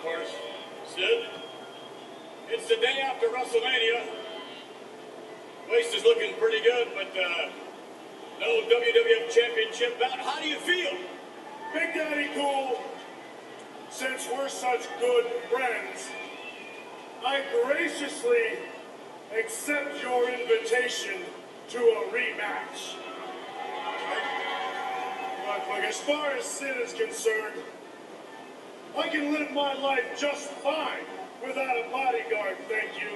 course. Sid, it's the day after WrestleMania. Waste is looking pretty good, but no WWF Championship bout. How do you feel? Big Daddy Cool, since we're such good friends, I graciously accept your invitation to a rematch. Look, as far as Sid is concerned, I can live my life just fine without a bodyguard, thank you.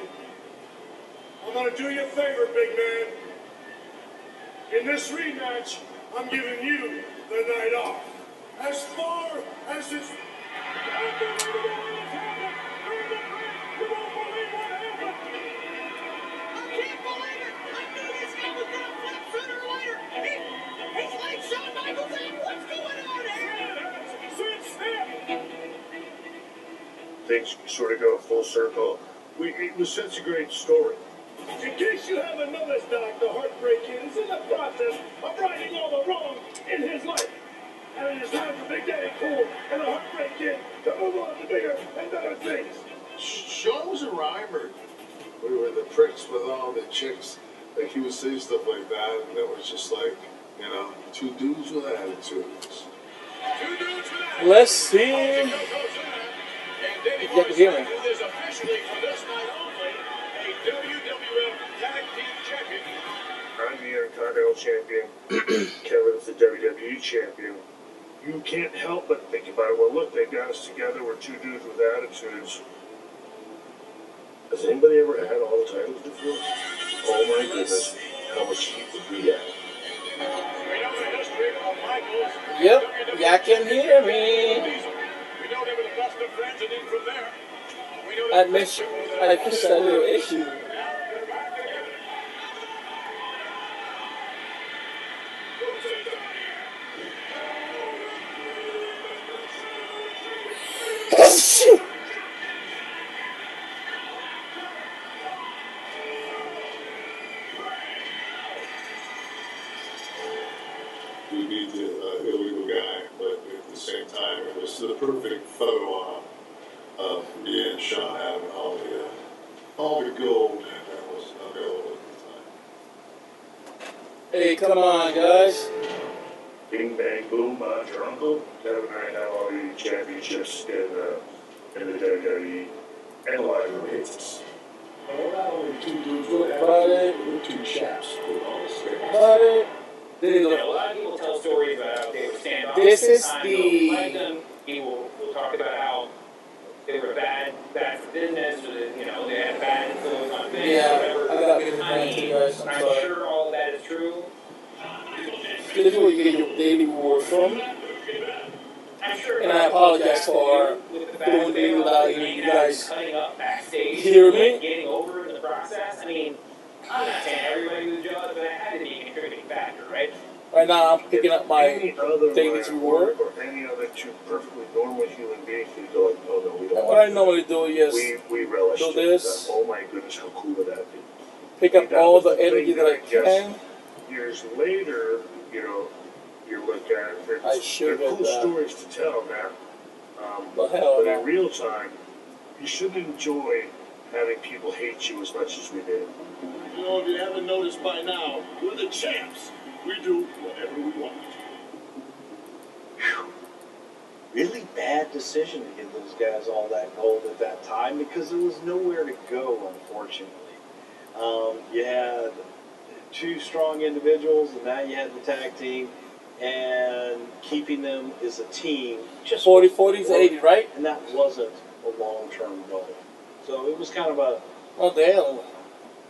I'm gonna do you a favor, big man. In this rematch, I'm giving you the night off. As far as this... Things sort of go full circle. It was such a great story. In case you haven't noticed, Doc, the Heartbreak Kid is in the process of righting all the wrong in his life. And it is time for Big Daddy Cool and the Heartbreak Kid to move on to bigger and better things. Sean was a rhymer. We were the pricks with all the chicks. Like, he would say stuff like that, and it was just like, you know, two dudes with attitudes. Let's see. You can hear me. Is officially for this night only a WWF Tag Team Champion. I'm the Intercontinental Champion. Kevin's the WWE Champion. You can't help but think about it. Well, look, they got us together. We're two dudes with attitudes. Has anybody ever had all the titles before? Oh my goodness, how much heat would we have? We know the history of Michaels. Yep, y'all can hear me. We know they were the best of friends, and then from there, we know I missed that little issue. We beat the illegal guy, but at the same time, it was the perfect photo op of me and Sean having all the gold that was available at the time. Hey, come on, guys. Bing, bang, boom, your uncle. Kevin and I have all the championships in the WWE and a lot of the races. We're not only two dudes with About it. attitude, we're two chaps with all the skills. About it. There you A go. lot of people tell stories about how they would stand off. This is the. He will talk about how they were bad for business, or that, you know, they had bad influence on business, Yeah, whatever. I got business plan too, guys. I'm sorry. sure all of that is true. This is where you get your daily reward from. I'm sure. And I apologize for with the doing it without you guys cutting up backstage, hear me. getting over in the process. I mean, I'm not saying everybody was jealous, but that had to be a contributing factor, right? Right now, I'm picking up my Any other daily line reward. or any other two perfectly normal human beings would go like, oh no, we don't And want what I to. normally do is We relish do it. this. Oh my goodness, how cool would that be? pick up That all was the thing energy that I guess can. Years later, you know, you look at it. I should they're have cool that. stories to tell now. But hell But no. in real time, you should enjoy having people hate you as much as we did. You know, if you haven't noticed by now, we're the champs. We do whatever we want. Really bad decision to give those guys all that gold at that time because there was nowhere to go, unfortunately. You had two strong individuals, and now you had the tag team, and keeping them as a team just 40, 40 to 80, right? and that wasn't a long-term goal. So it was kind of a What the hell?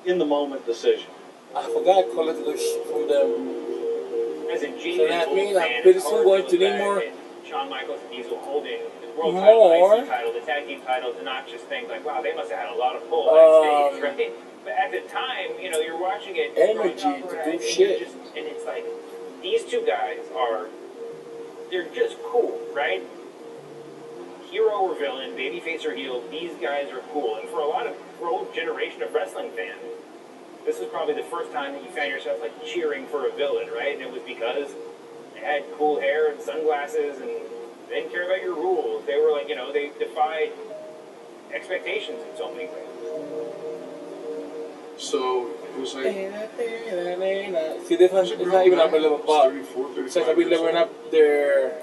in-the-moment decision. I forgot I collected the shit from them. As a So genuine that Bulls means I'm fan, pretty it's soon hard going to to look need back more. at Shawn Michaels and Diesel holding the world More. title, the IC title, the tag team titles, and not just think like, wow, they must have had a lot of pull backstage, right? But at the time, you know, you're watching it, Energy growing up, to right, do and shit. and it's like, these two guys they're just cool, right? Hero or villain, babyface or heel, these guys are cool. And for a lot of old generation of wrestling fans, this was probably the first time that you found yourself like cheering for a villain, right? And it was because they had cool hair and sunglasses and they didn't care about your rules. They were like, you know, they defied expectations in so many ways. So it was like, See, this one, it's not even up a level up. 34, Since I've been leveling up their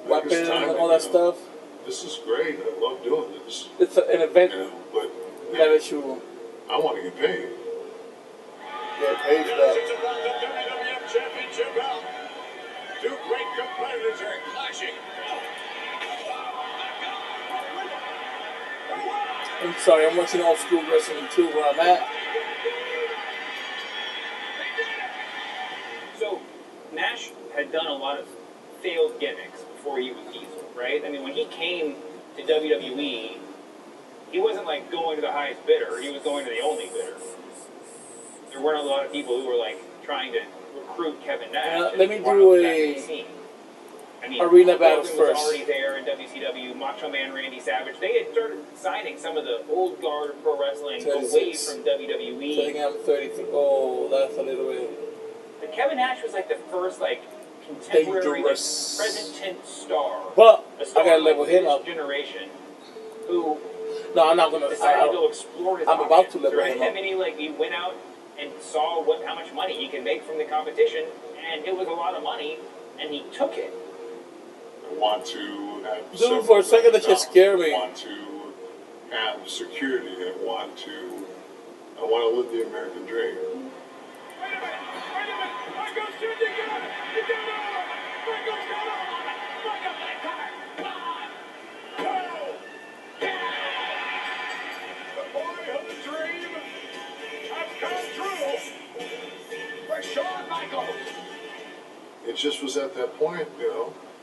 weapons and all that stuff. This is great. I love doing this. It's an event But that you I want to get paid. get paid for that. It's about the WWF Championship belt. Two great competitors are clashing. I'm sorry, I'm watching old school wrestling too where I'm at. So, Nash had done a lot of failed gimmicks before he was Diesel, right? I mean, when he came to WWE, he wasn't like going to the highest bidder, he was going to the only bidder. There weren't a lot of people who were like trying to recruit Kevin Nash. Let me do arena battles was first. already there in WCW, Macho Man Randy Savage. They had started signing some of the old guard of pro wrestling away 36. from WWE. I think I'm 33. Oh, that's a little bit. But Kevin Nash was like the first like contemporary, like, Dangerous. present tense star. But A star I gotta of, level like, him this up. generation who No, I'm not gonna. decided to go explore his I'm about to options, level right? him up. I mean, he went out and saw how much money he can make from the competition, and it was a lot of money, and he took it. I want to have Dude, for a second that just scared me. I want to have security. I want to live the American dream. Wait a minute! I go shoot the gun! You got over! Where goes gun over? Look up that car! 1, 2, the boyhood dream has come true for Shawn Michaels. It just was at that point,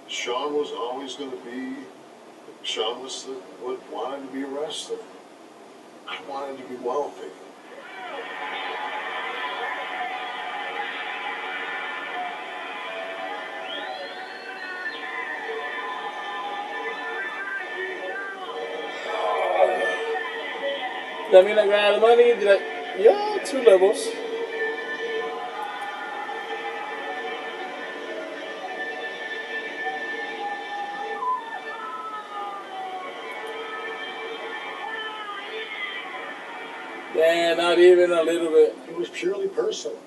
Shawn was always going to be. Shawn was what wanted to be a wrestler. I wanted to be wealthy. That mean I got the money? Did I? Yeah, 2 levels. Yeah, not even a little bit. It was purely personal.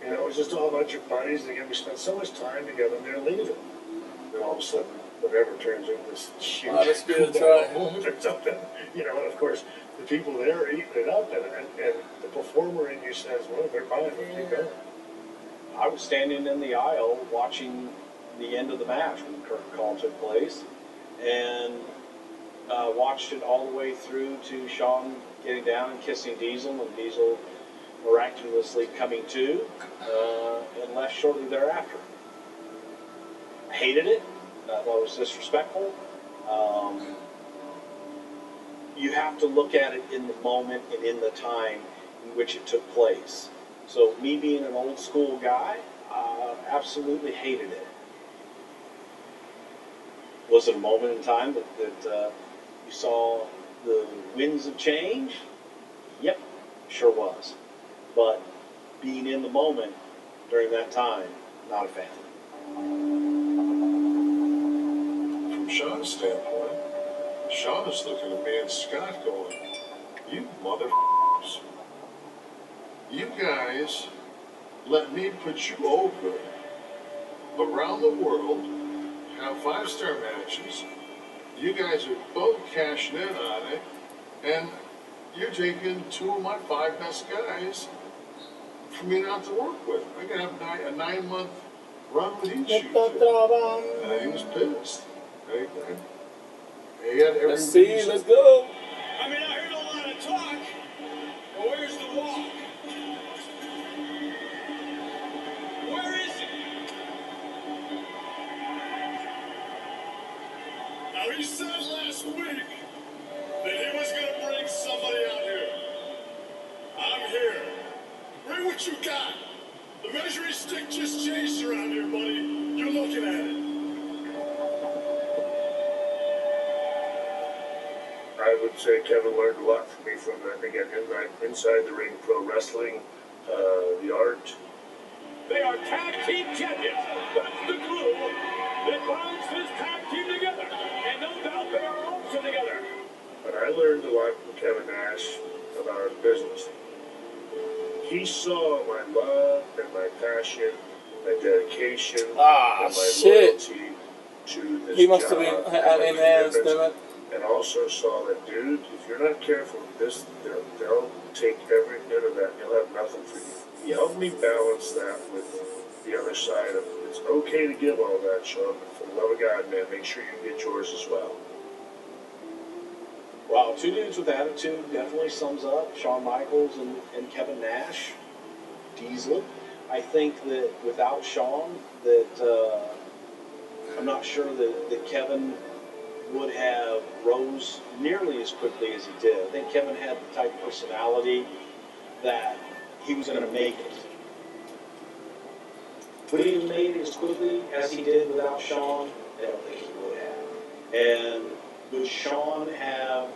It was just all about your buddies. Again, we spent so much time together, and they're leaving. And all of a sudden, whatever turns into this huge Let's give it a try. moment or something. And of course, the people there are eating it up, and the performer in you says, well, they're fine, keep going. I was standing in the aisle watching the end of the match when the curtain call took place, and watched it all the way through to Shawn getting down and kissing Diesel, and Diesel miraculously coming to, and left shortly thereafter. I hated it. I thought it was disrespectful. You have to look at it in the moment and in the time in which it took place. So me being an old school guy, absolutely hated it. Was it a moment in time that you saw the winds of change? Yep, sure was. But being in the moment during that time, not a fan. From Shawn's standpoint, Shawn is looking at me and Scott going, "You motherfuckers. You guys let me put you over around the world, have 5-star matches. You guys are both cashing in on it, and you're taking 2 of my 5 best guys for me not to work with. I can have a 9-month run with each of you two." And he was pissed. He had every Let's see, reason. let's go. I mean, I heard a lot of talk, but where's the walk? Where is it? Now, he said last week that he was going to bring somebody out here. I'm here. Bring what you got. The measuring stick just changed around here, buddy. You're looking at it. I would say Kevin learned a lot from me from, again, inside the ring, pro wrestling, the art. They are tag team champions. That's the glue that binds this tag team together. And no doubt they are also together. But I learned a lot from Kevin Nash about business. He saw my love and my passion, my dedication, and my shit. loyalty to this He must have job been and my enhanced, commitment, damn it. and also saw that, dude, if you're not careful with this, they'll take every bit of that and you'll have nothing for you. He helped me balance that with the other side of it's okay to give all that, Sean, but for the love of God, man, make sure you get yours as well. Wow, two dudes with attitude definitely sums up Shawn Michaels and Kevin Nash. Diesel. I think that without Shawn, that I'm not sure that Kevin would have rose nearly as quickly as he did. I think Kevin had the type of personality that he was going to make it. Would he have made it as quickly as he did without Shawn? I don't think he would have. And would Shawn have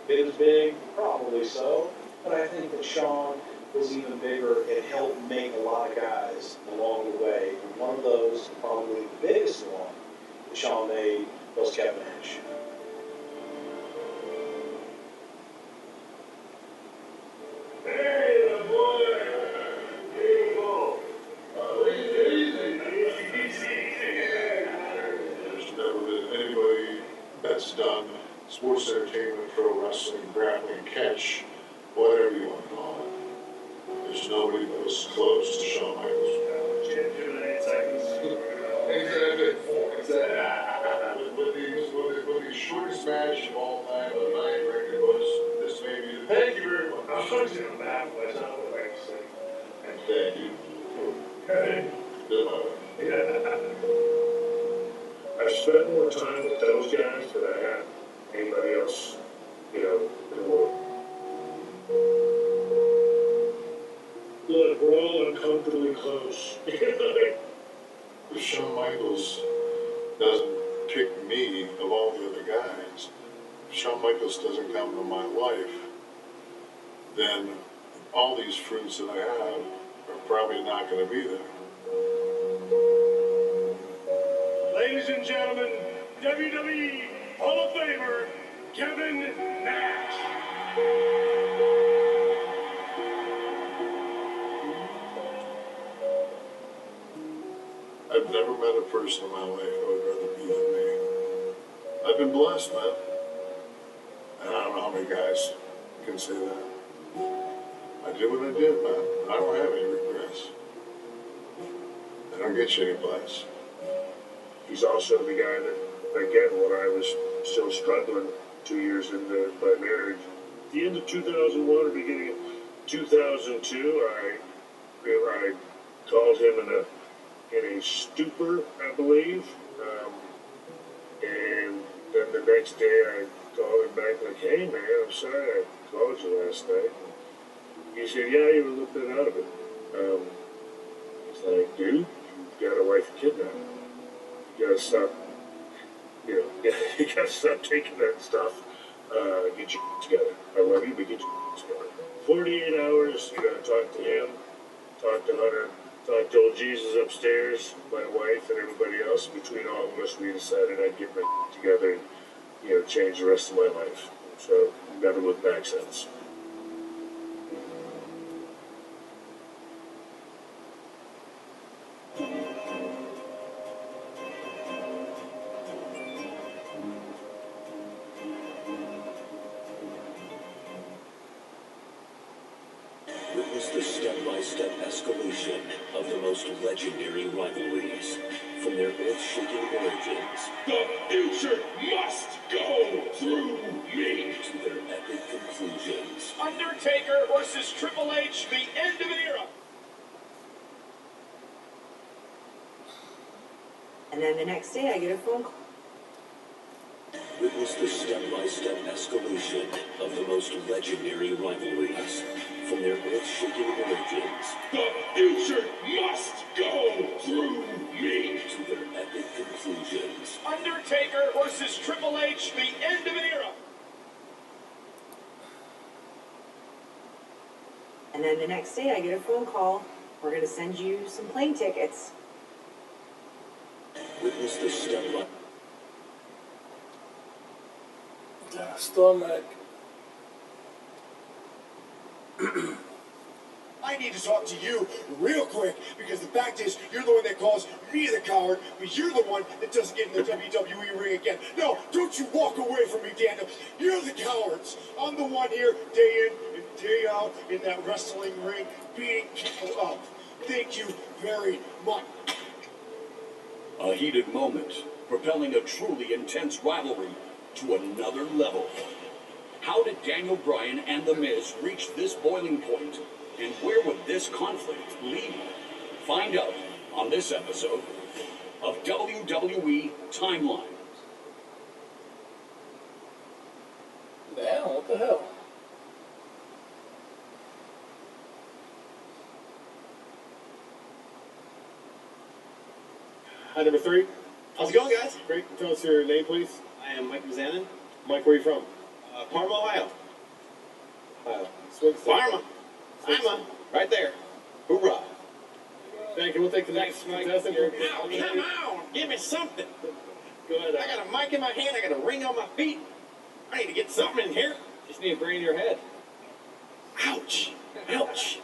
been as big? Probably so. But I think that Shawn was even bigger and helped make a lot of guys along the way. And one of those, probably the biggest one that Shawn made, was Kevin Nash. Hey, the boy! People! There's never been anybody that's done sports entertainment, pro wrestling, grappling, catch, whatever you want to call it. There's nobody that was close to Shawn Michaels. With the shortest match of all time, the night record was this may be the Thank you very much. I was going to laugh, but that's not what I like to say. thank you. Hey. Yeah. I spent more time with those guys than I had anybody else, in the world. Look, we're all uncomfortably close. If Shawn Michaels doesn't pick me of all the other guys, if Shawn Michaels doesn't come into my life, then all these fruits that I have are probably not going to be there. Ladies and gentlemen, WWE Hall of Famer, Kevin Nash. I've never met a person in my life that would rather be than me. I've been blessed, man. And I don't know how many guys can say that. I did what I did, man. I don't have any regrets. I don't get you any place. He's also the guy that, again, when I was still struggling 2 years into my marriage, the end of 2001 or beginning of 2002, I called him in a stupor, I believe. And then the next day I called him back like, hey man, I'm sorry I called you last night. He said, yeah, you were a little bit out of it. It's like, dude, you've got a wife and kid now. You gotta stop, you gotta stop taking that stuff. Get your together. I love you, but get your together. 48 hours, you gotta talk to him, talk to Hunter, talk to old Jesus upstairs, my wife and everybody else. Between all of us, we decided I'd get my together and, change the rest of my life. So, never looked back since. Witness the step-by-step escalation of the most legendary rivalries from their earth-shaking origins. The future must go through me. To their epic conclusions. Undertaker versus Triple H, the end of an era. And then the next day I get a phone call. Witness the step-by-step escalation of the most legendary rivalries from their earth-shaking origins. The future must go through me. To their epic conclusions. Undertaker versus Triple H, the end of an era. And then the next day I get a phone call. We're going to send you some plane tickets. Witness the step-by... the stomach. I need to talk to you real quick because the fact is you're the one that calls me the coward, but you're the one that doesn't get in the WWE ring again. No, don't you walk away from me, Daniel. You're the cowards. I'm the one here day in and day out in that wrestling ring beating people up. Thank you very much. A heated moment, propelling a truly intense rivalry to another level. How did Daniel Bryan and The Miz reach this boiling point, and where would this conflict lead? Find out on this episode of WWE Timeline. Damn, what the hell? Hi, number 3. How's it going, guys? Great. Tell us your name, please. I am Mike Mazanin, Mike, where are you from? Parma, Ohio. Swing State. Parma. Parma. Right there. Hoorah. Thank you. We'll take the next contestant. Ow, come on. Give me something. Go ahead. I got a mic in my hand. I got a ring on my feet. I need to get something in here. Just need a brain in your head. Ouch. Ouch.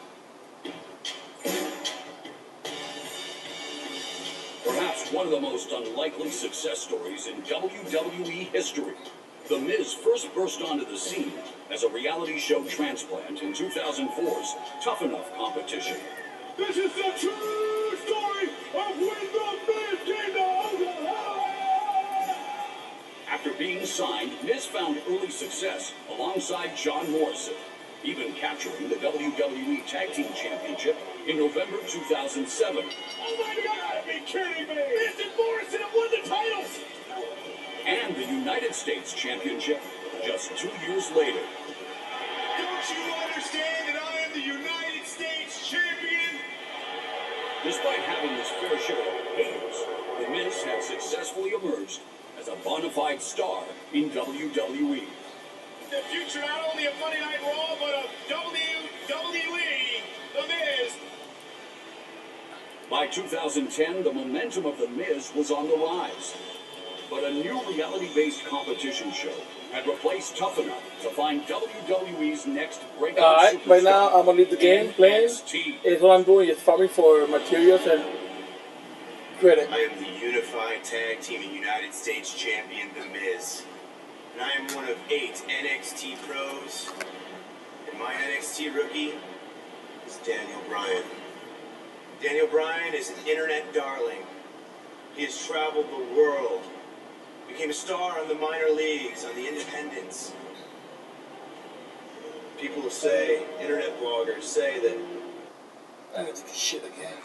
Perhaps one of the most unlikely success stories in WWE history. The Miz first burst onto the scene as a reality show transplant in 2004's Tough Enough competition. This is the true story of when the Miz came to Oklahoma. After being signed, Miz found early success alongside John Morrison, even capturing the WWE Tag Team Championship in November 2007. Oh my God! You gotta be kidding me! Miz and Morrison have won the titles. And the United States Championship just 2 years later. Don't you understand that I am the United States champion? Despite having his fair share of haters, The Miz had successfully emerged as a bona fide star in WWE. The future not only of Monday Night Raw, but of WWE, The Miz. By 2010, the momentum of The Miz was on the rise. But a new reality-based competition show had replaced Tough Enough to find WWE's next breakout Alright, right superstar, now I'm gonna leave the game playing. NXT. Is what I'm doing is farming for materials and credit. I am the unified tag team and United States champion, The Miz. And I am one of 8 NXT pros. And my NXT rookie is Daniel Bryan. Daniel Bryan is an internet darling. He has traveled the world. Became a star on the minor leagues, on the independents. People will say, internet bloggers say that I need to do shit again.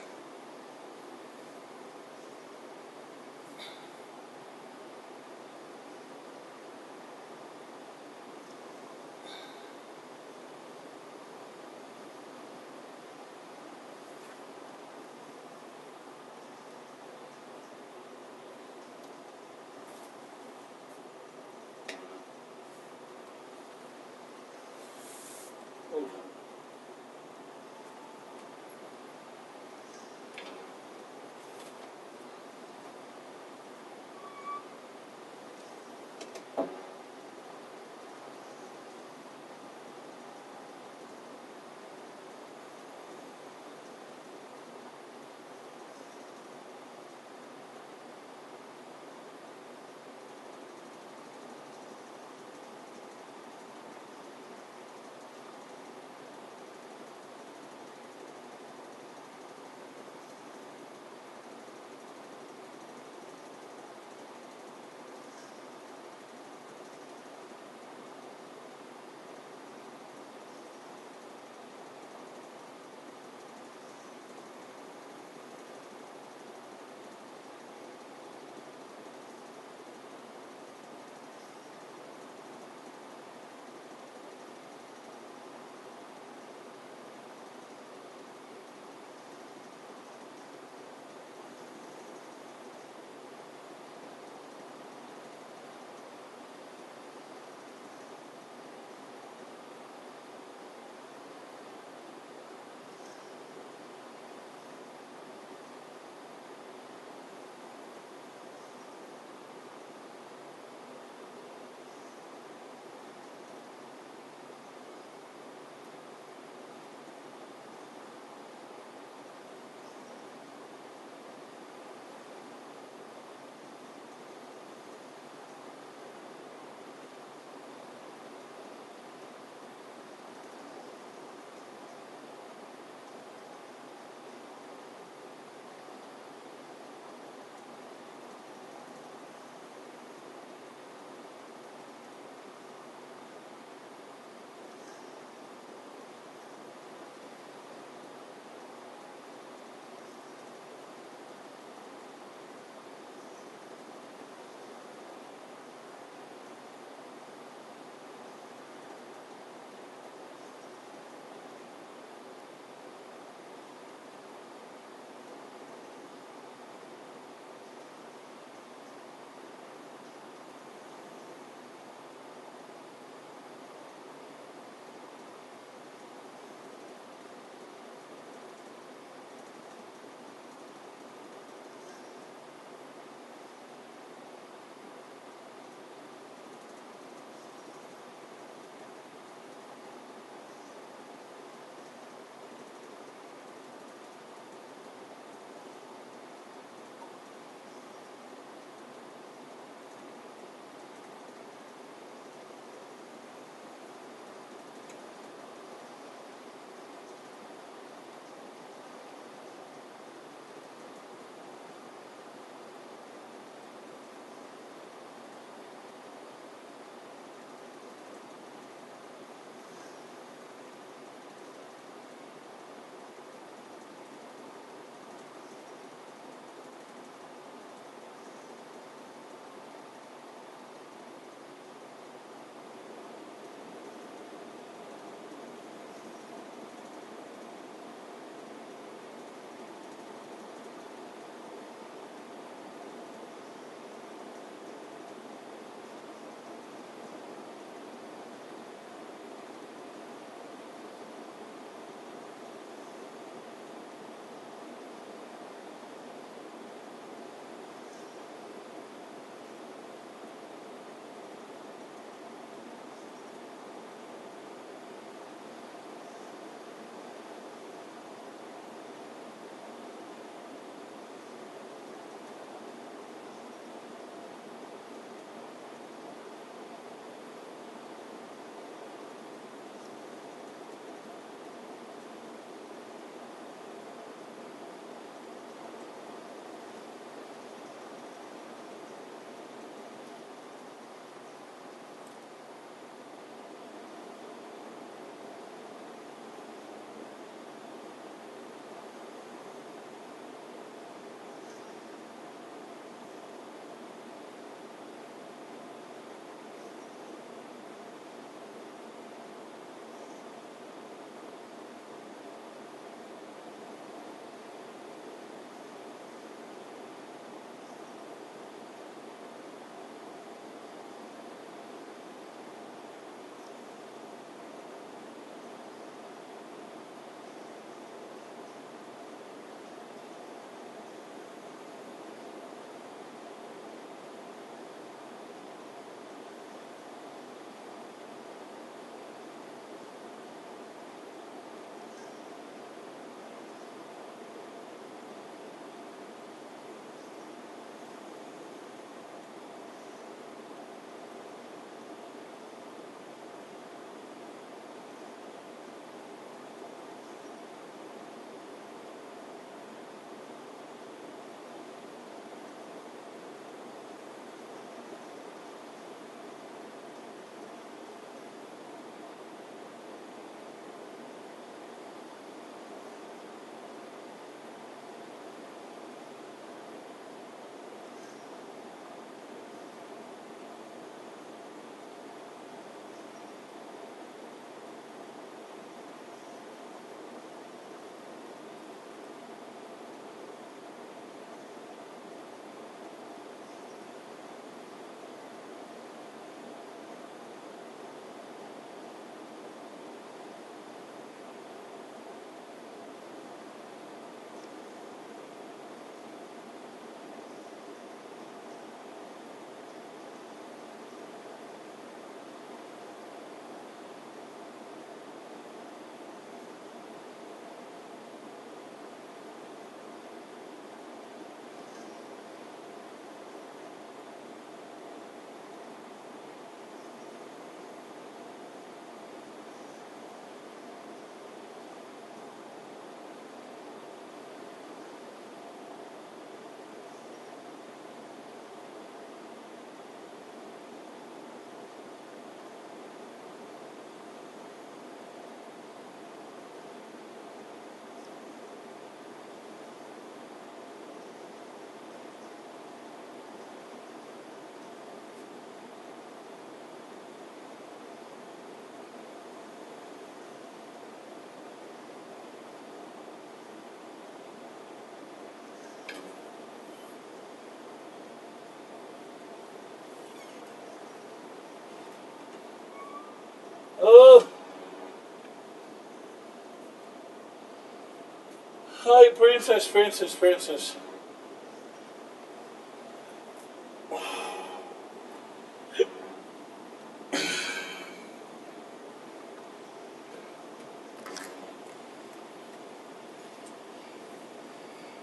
Hi, princess, princess, princess.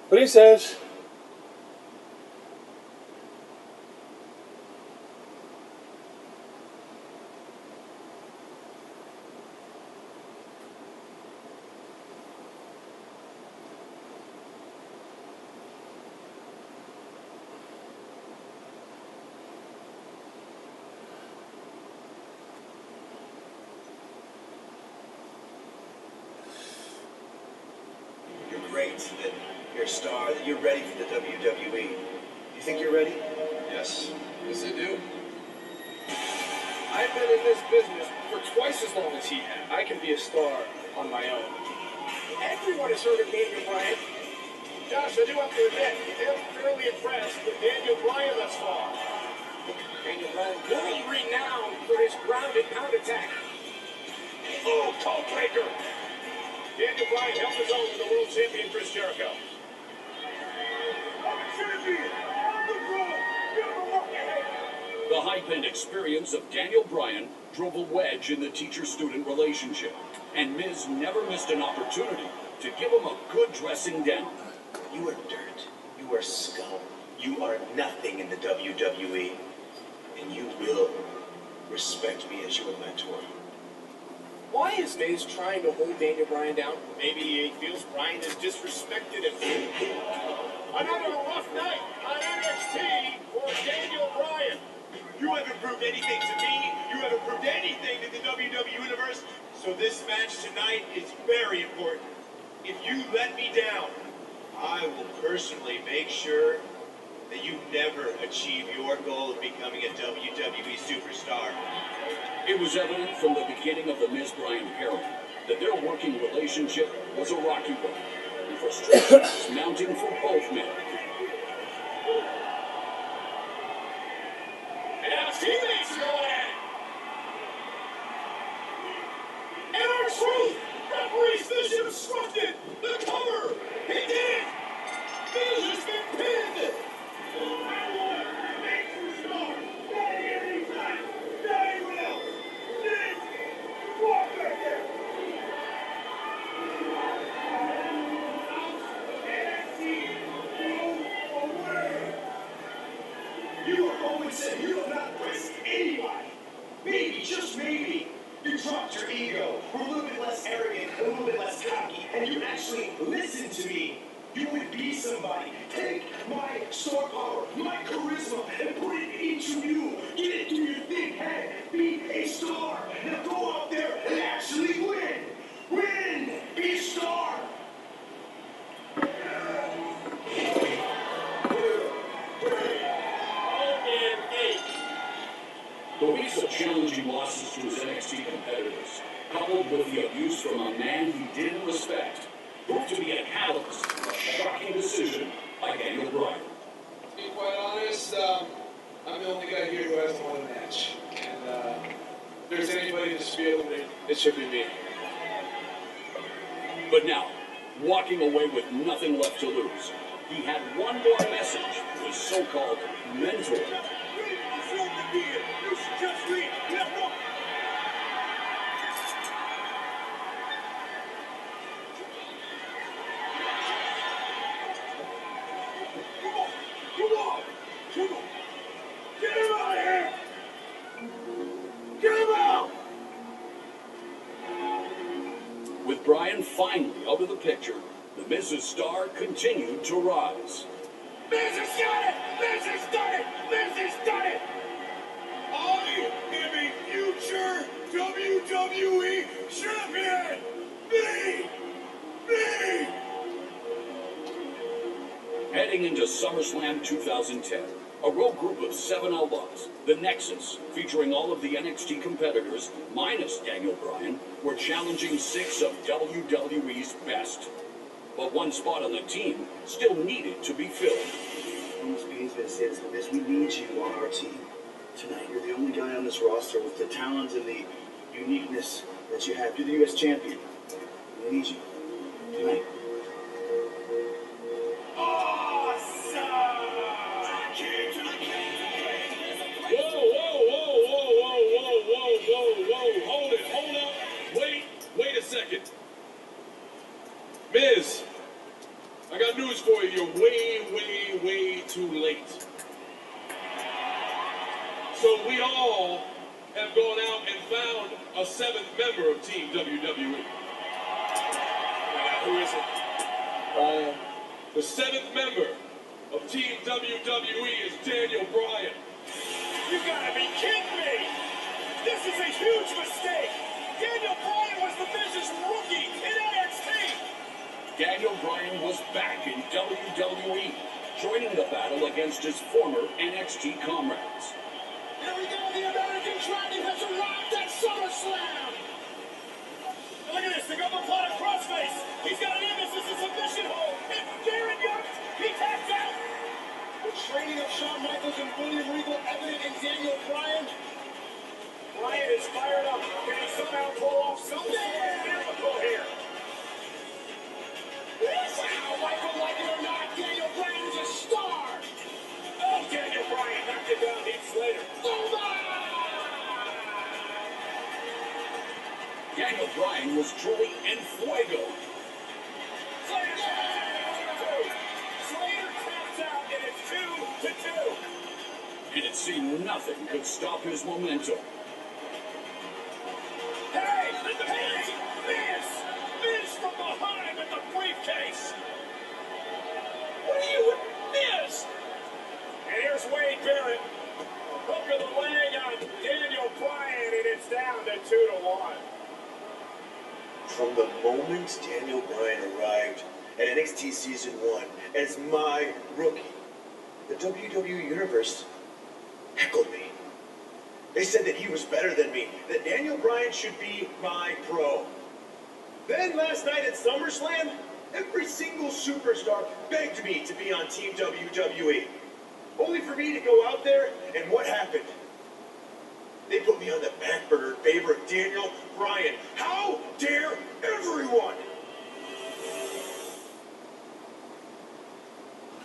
Princess. You're great, that you're a star, that you're ready for the WWE. You think you're ready? Yes. Yes, I do. I've been in this business for twice as long as he had. I can be a star on my own. Everyone has heard of Daniel Bryan. Josh, I do have to admit, I'm fairly impressed with Daniel Bryan thus far. Daniel Bryan, world renowned for his ground and pound attack. Oh, toe breaker! Daniel Bryan held his own with the world champion Chris Jericho. I'm a champion! I'm the world! The hype and experience of Daniel Bryan drove a wedge in the teacher-student relationship, and Miz never missed an opportunity to give him a good dressing down. You are dirt. You are scum. You are nothing in the WWE. And you will respect me as your mentor. Why is Miz trying to hold Daniel Bryan down? Maybe he feels Bryan is disrespected and another rough night on NXT for Daniel Bryan. You haven't proved anything to me. You haven't proved anything to the WWE Universe. So this match tonight is very important. If you let me down, I will personally make sure that you never achieve your goal of becoming a WWE superstar. It was evident from the beginning of the Miz-Bryan pairing that their working relationship was a rocky one, and frustration was mounting for both men. And now his teammates go at it. And our truth! Referee's vision obstructed! The cover! He did it! Miz has been pinned! You are always saying you have not impressed anybody. Maybe, just maybe, you dropped your ego, were a little bit less arrogant, a little bit less cocky, and you actually listened to me. You would be somebody. Take my star power, my charisma, and put it into you. Get it through your thick head. Be a star. Now go out there and actually win. Win. Be a star. The weeks of challenging losses to his NXT competitors, coupled with the abuse from a man he didn't respect, proved to be a catalyst for a shocking decision by Daniel Bryan. To be quite honest, I'm the only guy here who hasn't won a match. And if there's anybody to be eliminated, it should be me. But now, walking away with nothing left to lose, he had one more message to his so-called mentor. With Bryan finally out of the picture, the Miz's star continued to rise. Miz has got it! Miz has done it! Miz has done it! I am a future WWE champion! Me! Me! Heading into SummerSlam 2010, a road group of 7 outlaws, the Nexus, featuring all of the NXT competitors, minus Daniel Bryan, were challenging 6 of WWE's best. But one spot on the team still needed to be filled. He's been saying this. We need you on our team tonight. You're the only guy on this roster with the talent and the uniqueness that you have. You're the U.S. champion. We need you tonight. too late. So we all have gone out and found a 7th member of Team WWE. Who is it? Bryan. The 7th member of Team WWE is Daniel Bryan. You gotta be kidding me! This is a huge mistake! Daniel Bryan was the Miz's rookie in NXT! Daniel Bryan was back in WWE, joining the battle against his former NXT comrades. Here we go, the American Dragon has arrived at SummerSlam! Look at this, the double plot of crossface! He's got an emphasis in submission hold! It's Darren Young! He taps out! The training of Shawn Michaels and William Regal evident in Daniel Bryan. Bryan is fired up. Can he somehow pull off something miracle here? Wow, Michael, like it or not, Daniel Bryan is a star! Oh, Daniel Bryan knocked it down Heath Slater. Daniel Bryan was truly en fuego. Slater taps out, and it's 2-2. And it seemed nothing could stop his momentum. Hey! Miz from behind with the briefcase! What are you with Miz? And here's Wade Barrett. Hook of the leg on Daniel Bryan, and it's down to 2-1. From the moment Daniel Bryan arrived at NXT Season 1 as my rookie, the WWE Universe heckled me. They said that he was better than me, that Daniel Bryan should be my pro. Then last night at SummerSlam, every single superstar begged me to be on Team WWE. Only for me to go out there, and what happened? They put me on the back burner in favor of Daniel Bryan. How dare everyone?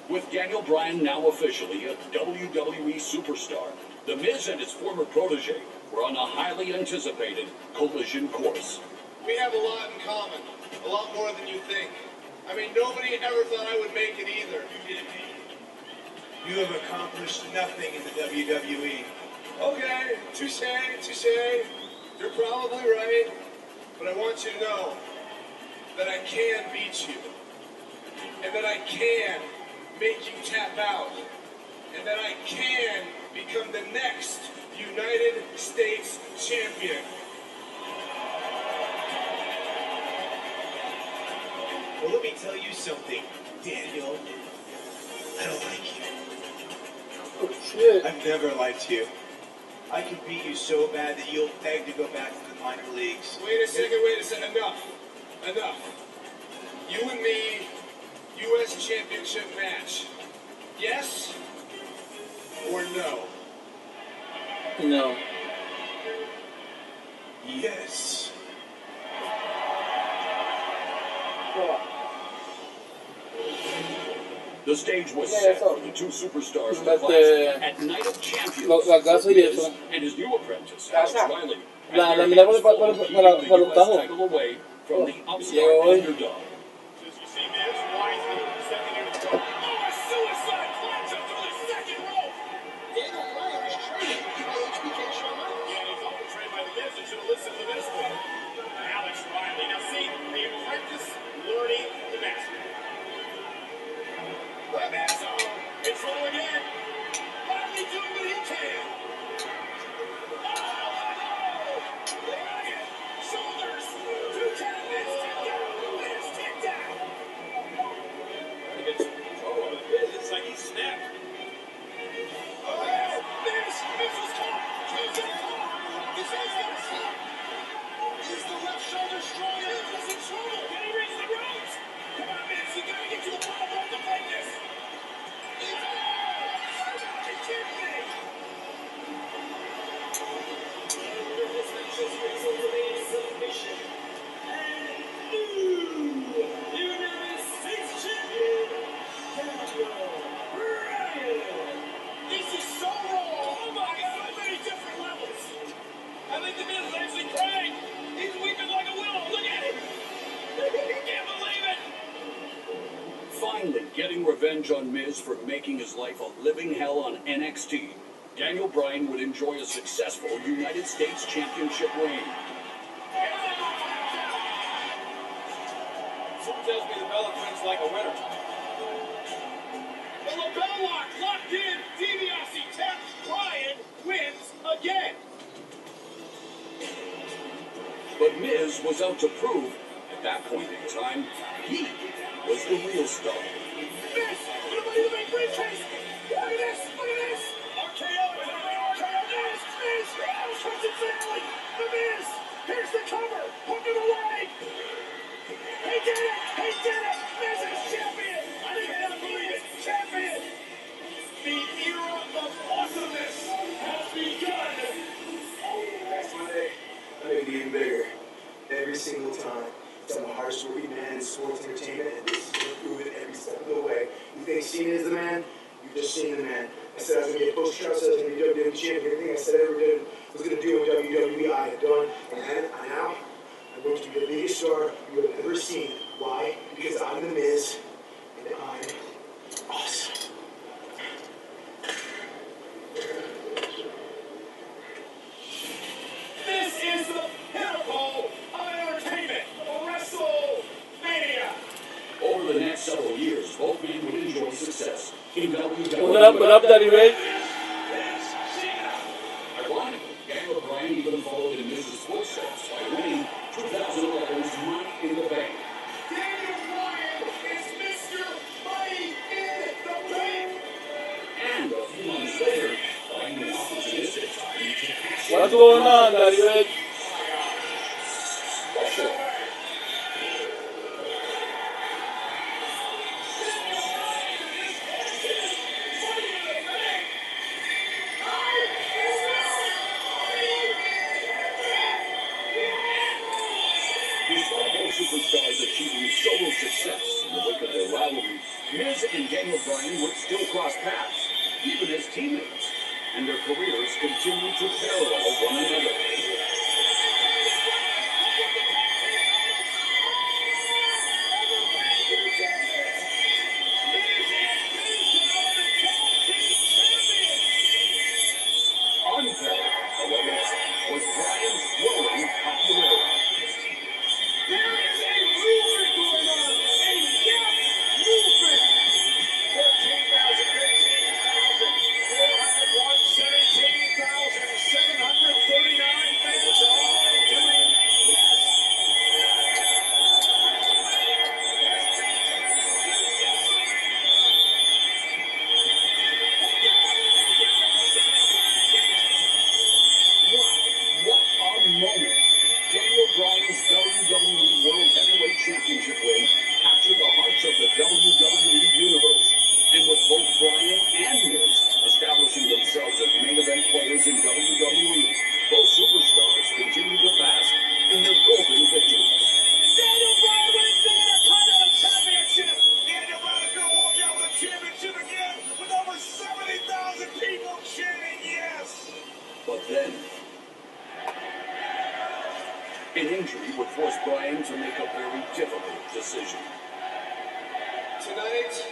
With Daniel Bryan now officially a WWE superstar, The Miz and his former protege were on a highly anticipated collision course. We have a lot in common, a lot more than you think. I mean, nobody ever thought I would make it either. You have accomplished nothing in the WWE. Okay, touche. You're probably right, but I want you to know that I can beat you, and that I can make you tap out, and that I can become the next United States champion. Well, let me tell you something, Daniel. I don't like you. Oh, shit. I've never liked you. I could beat you so bad that you'll beg to go back to the minor leagues. Wait a second. Enough. You and me, U.S. Championship match. Yes or no? No. Yes. The stage was Yeah, set so- for the two superstars But, to clash at Night of Champions. la casa y Miz eso. and his new apprentice, Alex Casa. Riley. La mirada para los tajos. Title away from the upstart Llegó hoy. underdog. You see Miz wisely stepping in his goal. Oh, a suicide climbs up through the second rope. Daniel Bryan is trained by HBK Shawn Michaels. Yeah, and he's also trained by the Miz and should have listened to the Miz better. Alex Riley. Now see, the apprentice learning the master. The Miz in trouble again. Riley doing what he can. Shoulders. 2-10. Miz tipped down. Miz tipped down. Trying to get some control over the Miz. It's like he snapped. Oh, Miz was caught. He's caught. He's got a slap. Getting revenge on Miz for making his life a living hell on NXT, Daniel Bryan would enjoy a successful United States Championship reign. Some tells me the Bella Twins like a winner. The lapel lock locked in. DiBiase taps. Bryan wins again. But Miz was out to prove, at that point in time, he was the real star. Miz, with a money to make briefcase. Look at this. Look at this. RKO. RKO. Miz. Touching family. The Miz. Here's the cover. Hook of the leg. He did it. He did it. Miz is champion. I cannot believe it. Champion. The era of awesomeness has begun. That's why I make it even bigger. Every single time. I'm the hardest working man in sports entertainment, and this is going to prove it every step of the way. You think Cena is the man? You've just seen the man. I said I was going to get post-shout, I said I was going to be WWE champion. Everything I said I ever did was going to do in WWE, I had done. And then, now, I'm going to be the biggest star you have ever seen. Why? Because I'm the Miz, and I'm awesome. This is the pinnacle of entertainment. WrestleMania. Over the next several years, both men would enjoy success in WWE. What up, Daddy Ray? Ironically, Daniel Bryan even followed in Miz's footsteps by winning 2011's Money in the Bank. Daniel Bryan is Mr. Money in the Bank. And a few months later, Bryan was opportunistic time to cash in. What's going on, Daddy Ray? Despite both superstars achieving solo success in the wake of their rivalry, Miz and Daniel Bryan would still cross paths, even as teammates, and their careers continued to parallel one another. Unparalleled, however, was Bryan's growing popularity. There is a movement going on. A yes movement. 13,000, 15,000, 401, 17,739 fans all doing yes. What a moment! Daniel Bryan's WWE World Heavyweight Championship win captured the hearts of the WWE Universe. And with both Bryan and Miz establishing themselves as main event players in WWE, both superstars continue to bask in their golden victories. Daniel Bryan wins the Intercontinental Championship. Daniel Bryan's gonna walk out with a championship again with over 70,000 people chanting yes. But then, an injury would force Bryan to make a very difficult decision. Tonight,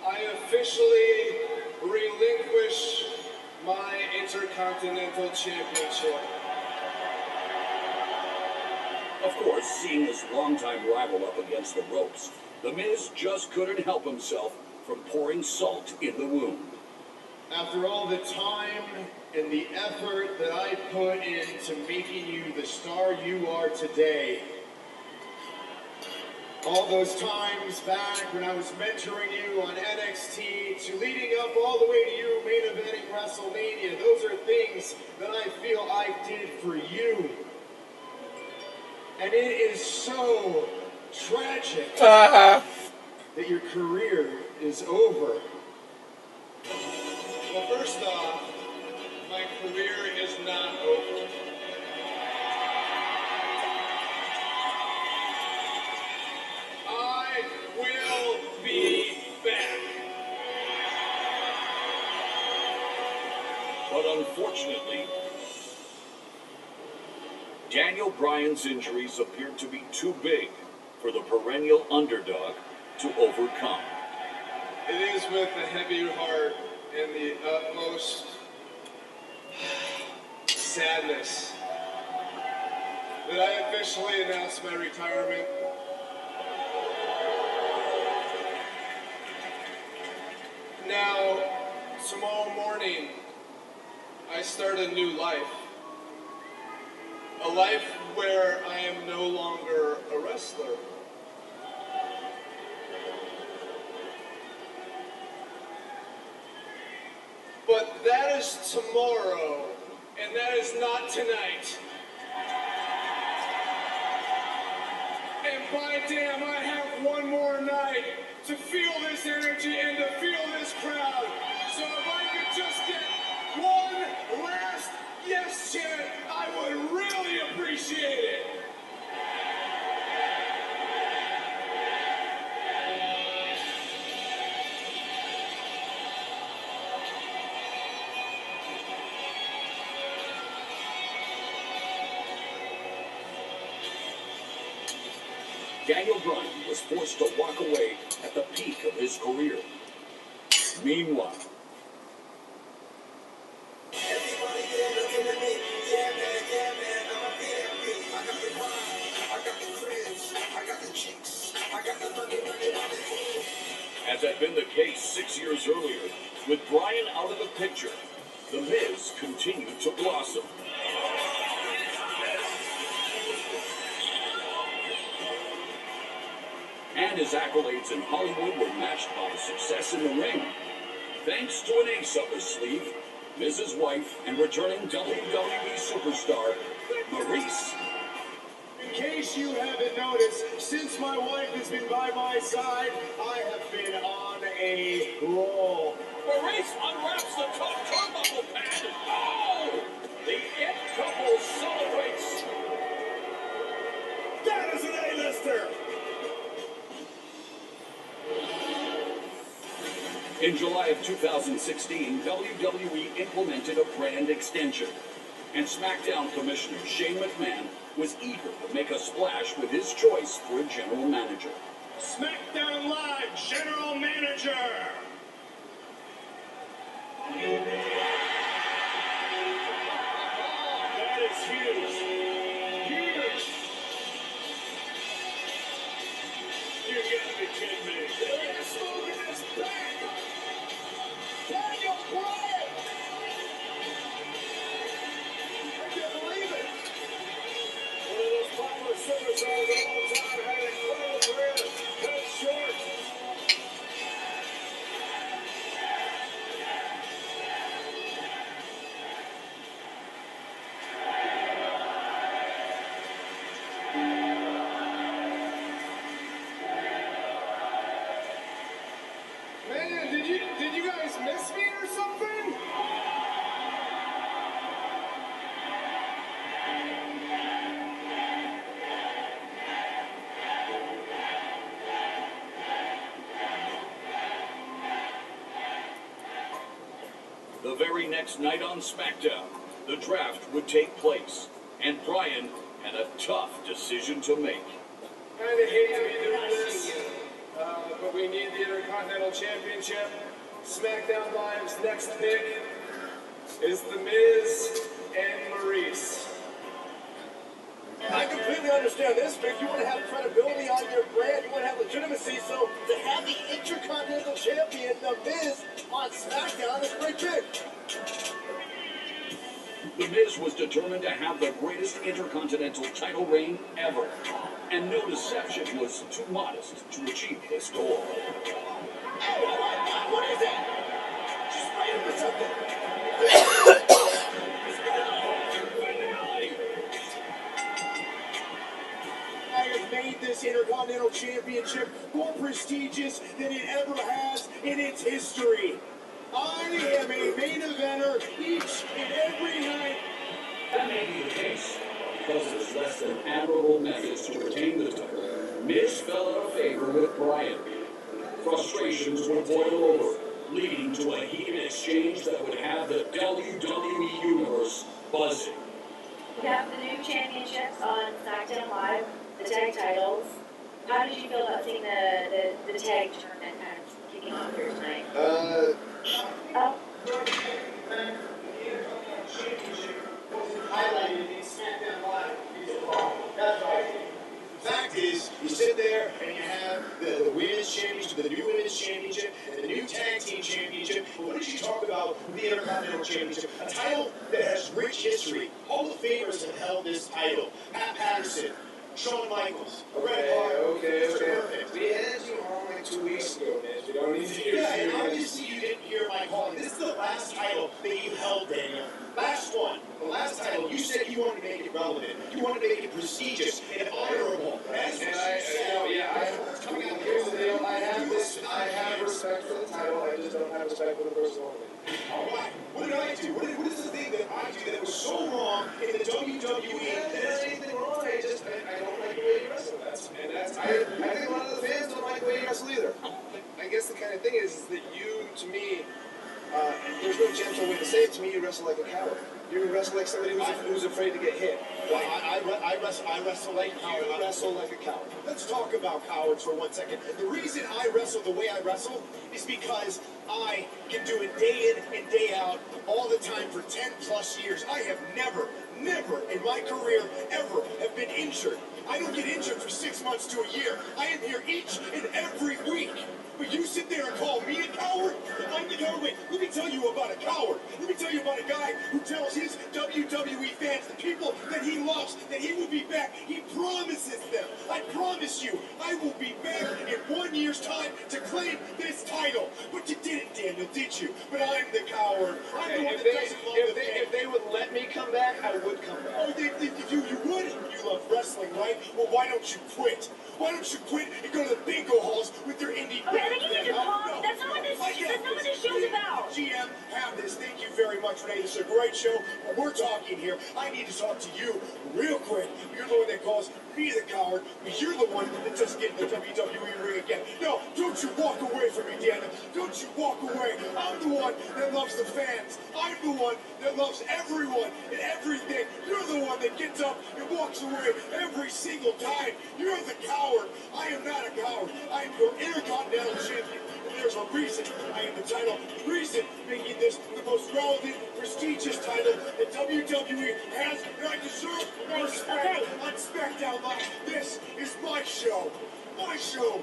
I officially relinquish my Intercontinental Championship. Of course, seeing his longtime rival up against the ropes, The Miz just couldn't help himself from pouring salt in the wound. After all the time and the effort that I put into making you the star you are today, all those times back when I was mentoring you on NXT to leading up all the way to you main eventing WrestleMania, those are things that I feel I did for you. And it is so tragic that your career is over. Well, first off, my career is not over. I will be back. But unfortunately, Daniel Bryan's injuries appeared to be too big for the perennial underdog to overcome. It is with a heavy heart and the utmost sadness that I officially announce my retirement. Now, tomorrow morning, I start a new life. A life where I am no longer a wrestler. But that is tomorrow, and that is not tonight. And by damn, I have one more night to feel this energy and to feel this crowd. So if I could just get one last yes chant, I would really appreciate it. Daniel Bryan was forced to walk away at the peak of his career. Meanwhile, as had been the case 6 years earlier, with Bryan out of the picture, The Miz continued to blossom. And his accolades in Hollywood were matched by success in the ring. Thanks to an ace up his sleeve, Miz's wife and returning WWE superstar, Maurice. In case you haven't noticed, since my wife has been by my side, I have been on a roll. Maurice unwraps the top turnbuckle pad. Oh! The It couple celebrates. That is an A-lister! In July of 2016, WWE implemented a brand extension, and SmackDown Commissioner Shane McMahon was eager to make a splash with his choice for a general manager. SmackDown Live General Manager! That is huge. Huge! You gotta be kidding me. The last movement is back! Daniel Bryan! I can't believe it! One of those popular superstars of all time had an incredible career. Cut short. Man, did you guys miss me or something? The very next night on SmackDown, the draft would take place, and Bryan had a tough decision to make. Kinda hate to be doing this, but we need the Intercontinental Championship. SmackDown Live's next pick is The Miz and Maurice. I completely understand this, Vic. You want to have credibility on your brand. You want to have legitimacy. So to have the Intercontinental Champion, The Miz, on SmackDown is a great pick. The Miz was determined to have the greatest Intercontinental title reign ever, and no deception was too modest to achieve this goal. Hey, oh my God, what is that? Just sprayed him with something. I have made this Intercontinental Championship more prestigious than it ever has in its history. I am a main eventer each and every night. That may be the case, because of his less than admirable methods to retain the title. Miz fell out of favor with Bryan. Frustrations would boil over, leading to a heated exchange that would have the WWE Universe buzzing. We have the new championships on SmackDown Live, the tag titles. How did you feel about seeing the tag tournament kind of kicking anything on for tonight? Uh, Oh. The fact is, you sit there and you have the women's championship, the new women's championship, and the new tag team championship. But what did you talk about the Intercontinental Championship? A title that has rich history. Hall of Famers have held this title. Pat Patterson, Shawn Michaels, Bret Hart. Okay. Perfect. We had you on like 2 weeks ago, man. You don't need to hear Yeah, and it. obviously you didn't hear my calling. This is the last title that you held, Daniel. Last one. The last title. You said you wanted to make it relevant. You wanted to make it prestigious and honorable. That's what you said. Coming out, here's the deal. I have respect for the title. I just don't have respect for the person holding it. Why? What did I do? What is the thing that I do that was so wrong in the WWE? That is anything wrong. I don't like the way you wrestle. I think a lot of the fans don't like the way you wrestle either. I guess the kind of thing is that you, to me, there's no gentle way to say it. To me, you wrestle like a coward. You wrestle like somebody who's afraid to get hit. Well, I wrestle like you wrestle like a coward. Let's talk about cowards for 1 second. The reason I wrestle the way I wrestle is because I can do it day in and day out, all the time for 10 plus years. I have never in my career ever have been injured. I don't get injured for 6 months to a year. I am here each and every week. But you sit there and call me a coward? I'm the coward. Wait, let me tell you about a coward. Let me tell you about a guy who tells his WWE fans, the people that he loves, that he will be back. He promises them. I promise you, I will be back in 1 year's time to claim this title. But you didn't, Daniel, did you? But I'm the coward. I'm the one that doesn't love the fans. If they would let me come back, I would come back. Oh, you would? You love wrestling, right? Well, why don't you quit? Why don't you quit and go to the bingo halls with your indie Okay, I friends? think you need to calm. That's not what this show's about. GM, have this. Thank you very much, Renee. This is a great show. But we're talking here. I need to talk to you real quick. You're the one that calls me the coward, but you're the one that doesn't get in the WWE ring again. No, don't you walk away from me, Daniel. Don't you walk away. I'm the one that loves the fans. I'm the one that loves everyone and everything. You're the one that gets up and walks away every single time. You're the coward. I am not a coward. I am your Intercontinental Champion. And there's a reason I am the title. The reason making this the most relevant, prestigious title that WWE has, and I deserve more respect on SmackDown Live. This is my show. My show.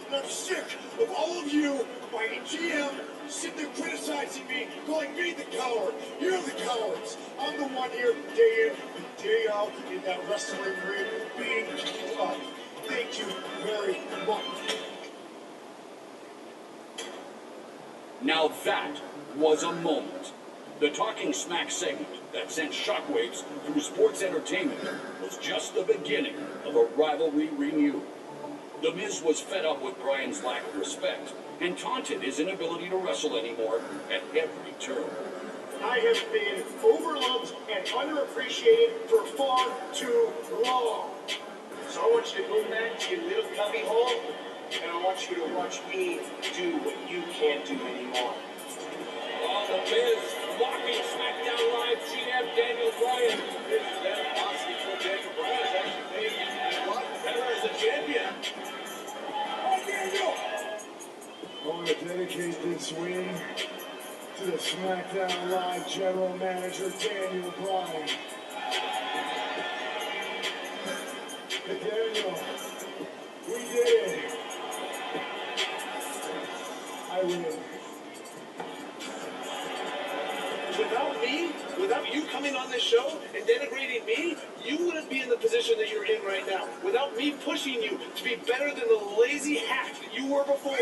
And I'm sick of all of you, my GM, sitting there criticizing me, calling me the coward. You're the cowards. I'm the one here day in and day out in that wrestling ring being up. Thank you very much. Now that was a moment. The Talking Smack segment that sent shockwaves through sports entertainment was just the beginning of a rivalry renewed. The Miz was fed up with Bryan's lack of respect and taunted his inability to wrestle anymore at every turn. I have been overlooked and underappreciated for far too long. So I want you to go back to your little cubby hole, and I want you to watch me do what you can't do anymore. Oh, the Miz blocking SmackDown Live GM Daniel Bryan. This is animosity for Daniel Bryan is actually made a lot better as a champion. Oh, Daniel! I want to dedicate this win to the SmackDown Live General Manager, Daniel Bryan. Hey, Daniel, we did it. I win. Without you coming on this show and denigrating me, you wouldn't be in the position that you're in right now. Without me pushing you to be better than the lazy hack that you were before.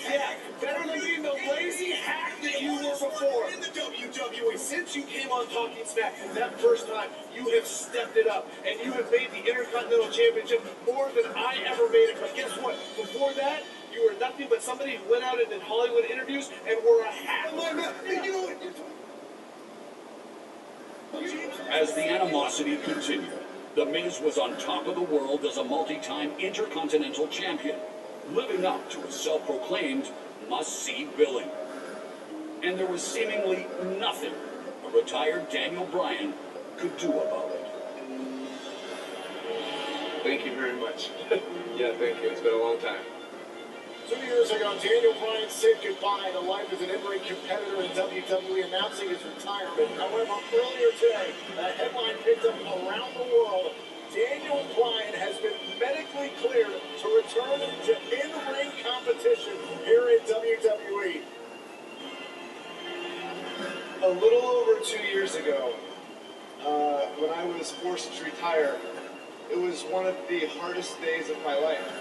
Yeah, better than being the lazy hack that you were before. In the WWE, Since you came on Talking Smack that first time, you have stepped it up, and you have made the Intercontinental Championship more than I ever made it. But guess what? Before that, you were nothing but somebody who went out and did Hollywood interviews and were a hack. You know what? As the animosity continued, The Miz was on top of the world as a multi-time Intercontinental Champion, living up to his self-proclaimed must-see billing. And there was seemingly nothing a retired Daniel Bryan could do about it. Thank you very much. Yeah, thank you. It's been a long time. 2 years ago, Daniel Bryan said goodbye to life as an in-ring competitor in WWE, announcing his retirement. However, earlier today, a headline picked up around the world. Daniel Bryan has been medically cleared to return to in-ring competition here in WWE. A little over 2 years ago, when I was forced to retire, it was one of the hardest days of my life.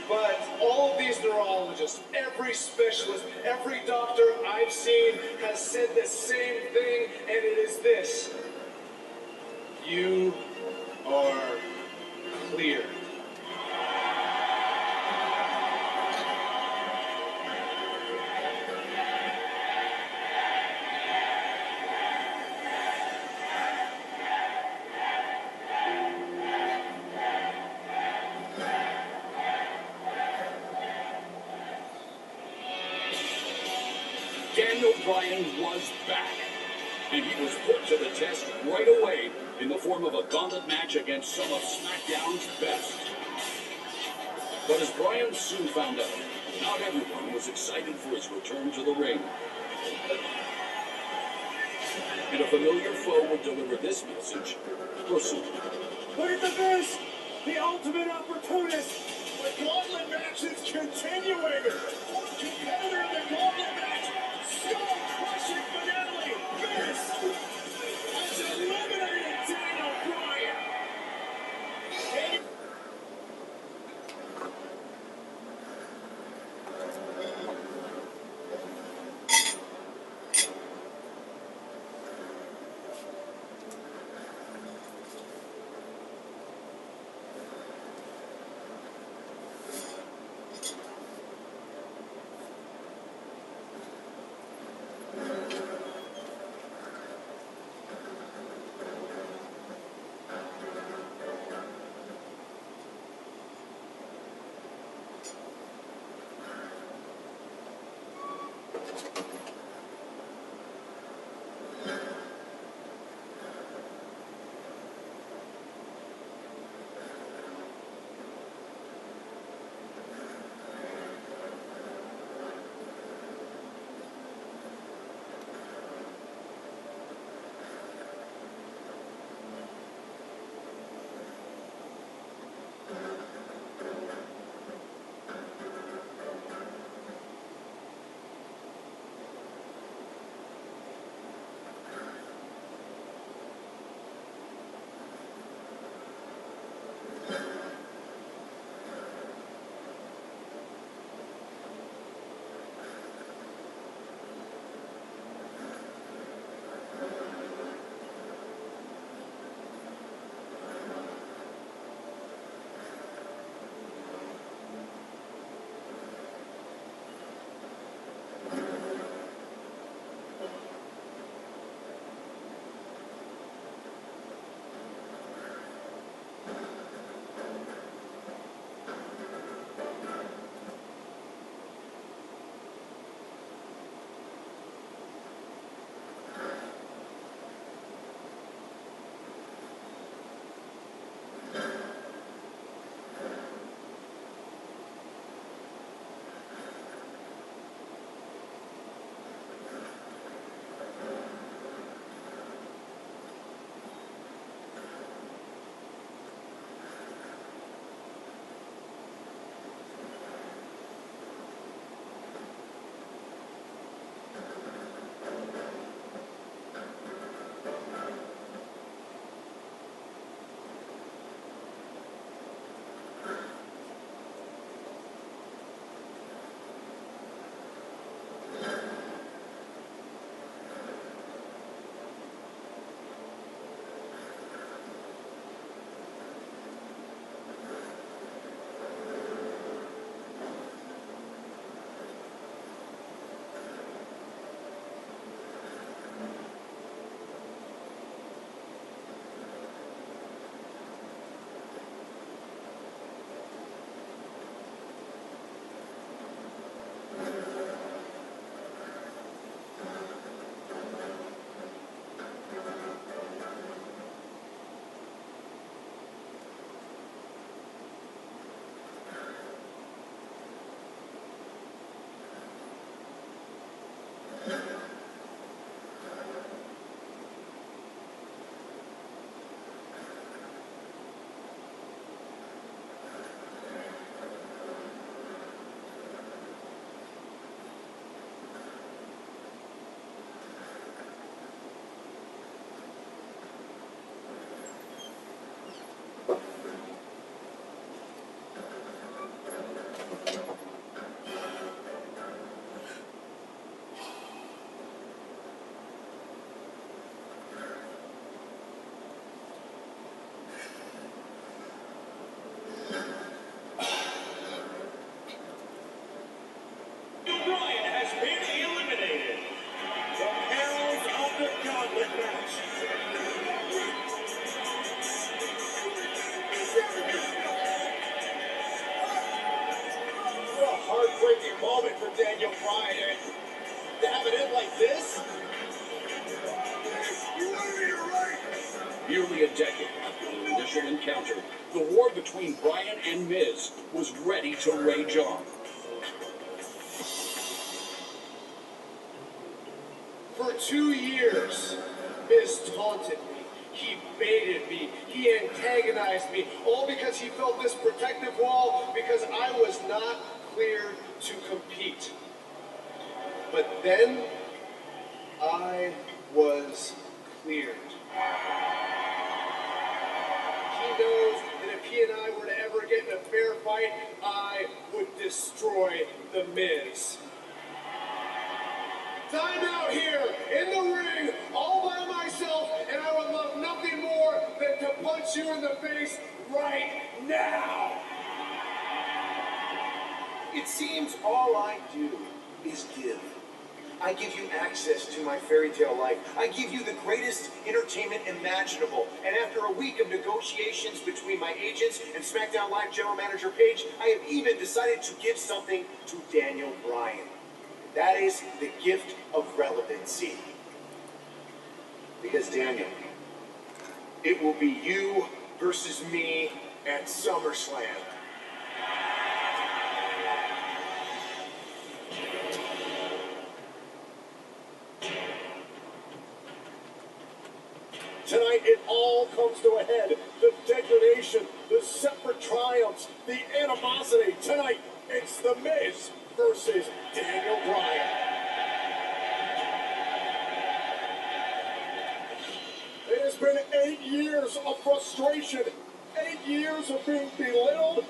But all of these neurologists, every specialist, every doctor I've seen has said the same thing, and it is this: you are cleared. Daniel Bryan was back, and he was put to the test right away in the form of a gauntlet match against some of SmackDown's best. But as Bryan soon found out, not everyone was excited for his return to the ring. And a familiar foe would deliver this message personally. Look at the Miz, the ultimate opportunist. The gauntlet match is continuing. One competitor in the gauntlet match, skull-crushing finale. Miz has eliminated Daniel Bryan. Nearly a decade after their initial encounter, the war between Bryan and Miz was ready to rage on. For 2 years, Miz taunted me. He baited me. He antagonized me. All because he felt this protective wall because I was not cleared to compete. But then, I was cleared. He knows that if he and I were to ever get in a fair fight, I would destroy The Miz. I'm out here in the ring all by myself, and I would love nothing more than to punch you in the face right now. It seems all I do is give. I give you access to my fairy tale life. I give you the greatest entertainment imaginable. And after a week of negotiations between my agents and SmackDown Live General Manager Paige, I have even decided to give something to Daniel Bryan. That is the gift of relevancy. Because Daniel, it will be you versus me at SummerSlam. Tonight, it all comes to a head. The degradation, the separate triumphs, the animosity. Tonight, it's The Miz versus Daniel Bryan. It has been 8 years of frustration, 8 years of being belittled.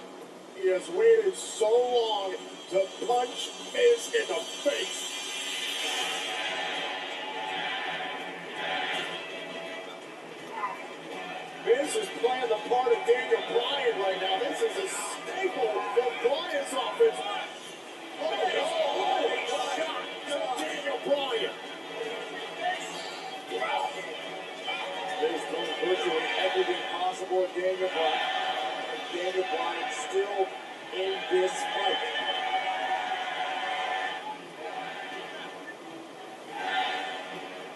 He has waited so long to punch Miz in the face. Miz is playing the part of Daniel Bryan right now. This is a staple for Bryan's offense. Oh, shot to Daniel Bryan. Miz going virtually everything possible with Daniel Bryan. And Daniel Bryan still in this fight.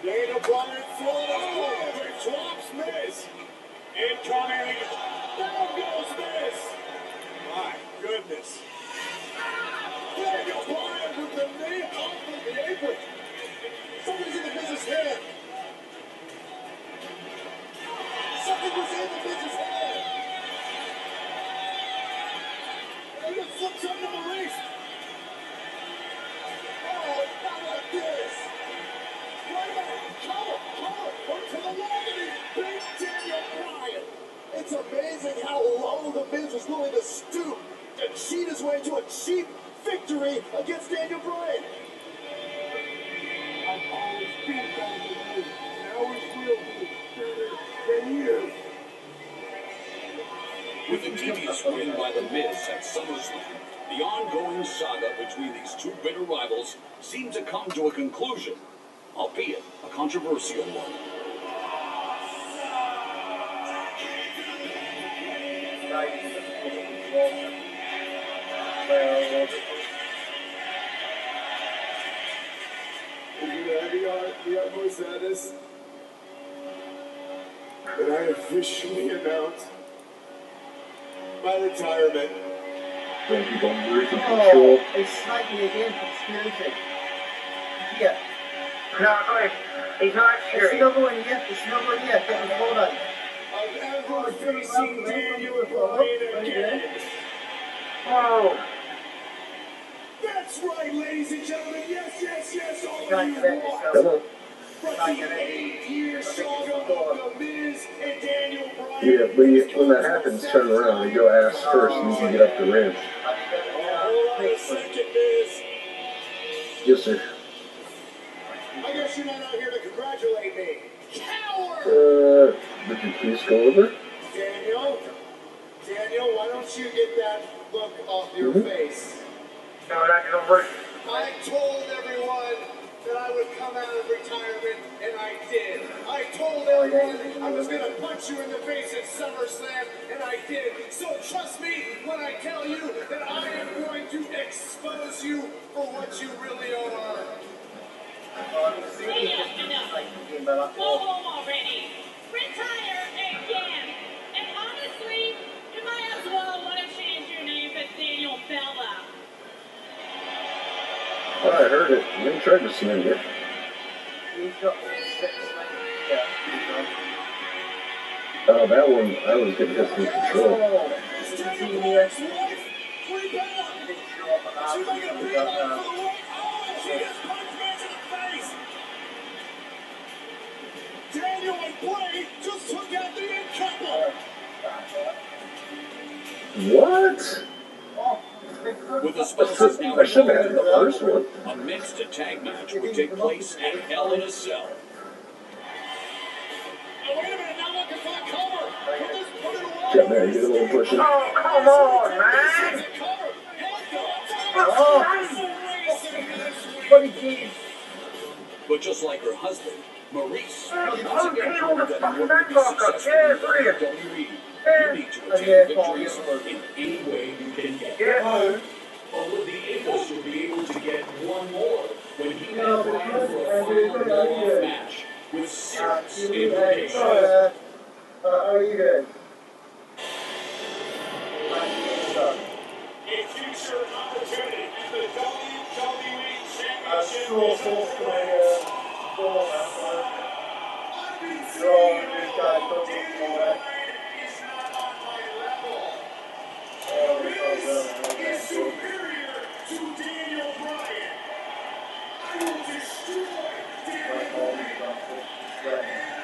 Daniel Bryan throwing a blow. Drops Miz. Incoming. Down goes Miz. My goodness. Daniel Bryan with the knee off of the apron. Something's in the Miz's head. Something was in the Miz's head. And he just slipped something in the wrist. Oh, not like this. Right back. Cover. Or to the leg, and he beat Daniel Bryan. It's amazing how low the Miz was willing to stoop to cheat his way to a cheap victory against Daniel Bryan. I've always been better than you, and I always will be better than you. With the devious win by The Miz at SummerSlam, the ongoing saga between these two bitter rivals seemed to come to a conclusion, albeit a controversial one. The utmost sadness that I officially announce my retirement. Thank you, Bunbury, for control. Oh, they sniped me again from Spirited. Yeah. No, he's not sure. It's no going yet. Hold on. Of ever facing Daniel Bryan again. Oh. That's right, ladies and gentlemen. Yes, all of you Come on. from the 8-year saga of The Miz and Daniel Bryan. Yeah, when that happens, turn around and go ass first, and you can get up the ramp. Hold on a second, Miz. Yes, sir. I guess you're not out here to congratulate me. Coward! Would you please go over? Daniel, why don't you get that look off your face? No, not gonna work. I told everyone that I would come out of retirement, and I did. I told everyone I was going to punch you in the face at SummerSlam, and I did. So trust me when I tell you that I am going to expose you for what you really are. Enough. Go home already. Retire heard it. You tried to send it. He's got 6, yeah, he's done. Oh, that one, I was getting this in control. Oh, this is the team here. He didn't show up on that. He got Daniel and Bray just took out the end couple. What? With the sponsors now I shouldn't have had involved in the the first one. a mixed tag match would take place at Hell in a Cell. Oh, wait a minute, now looking for the cover. Put this, put it away. Yeah, man, get a little push it. Oh, come on, man! Bloody keys. But just like her husband, Maurice, Oh, once again okay, all the proved that fucking in order to be back up. successful Yeah, in brilliant. WWE, Yeah. you need to Oh, attain yeah, victories oh, in any way you can get. Yeah. Or would the English be able to get one more when he met No, Bryan but for a final blow-off match with serious implications? How are you doing? A future opportunity for the WWE Championship. Is superior to Daniel Bryan. I will destroy Daniel Bryan. And I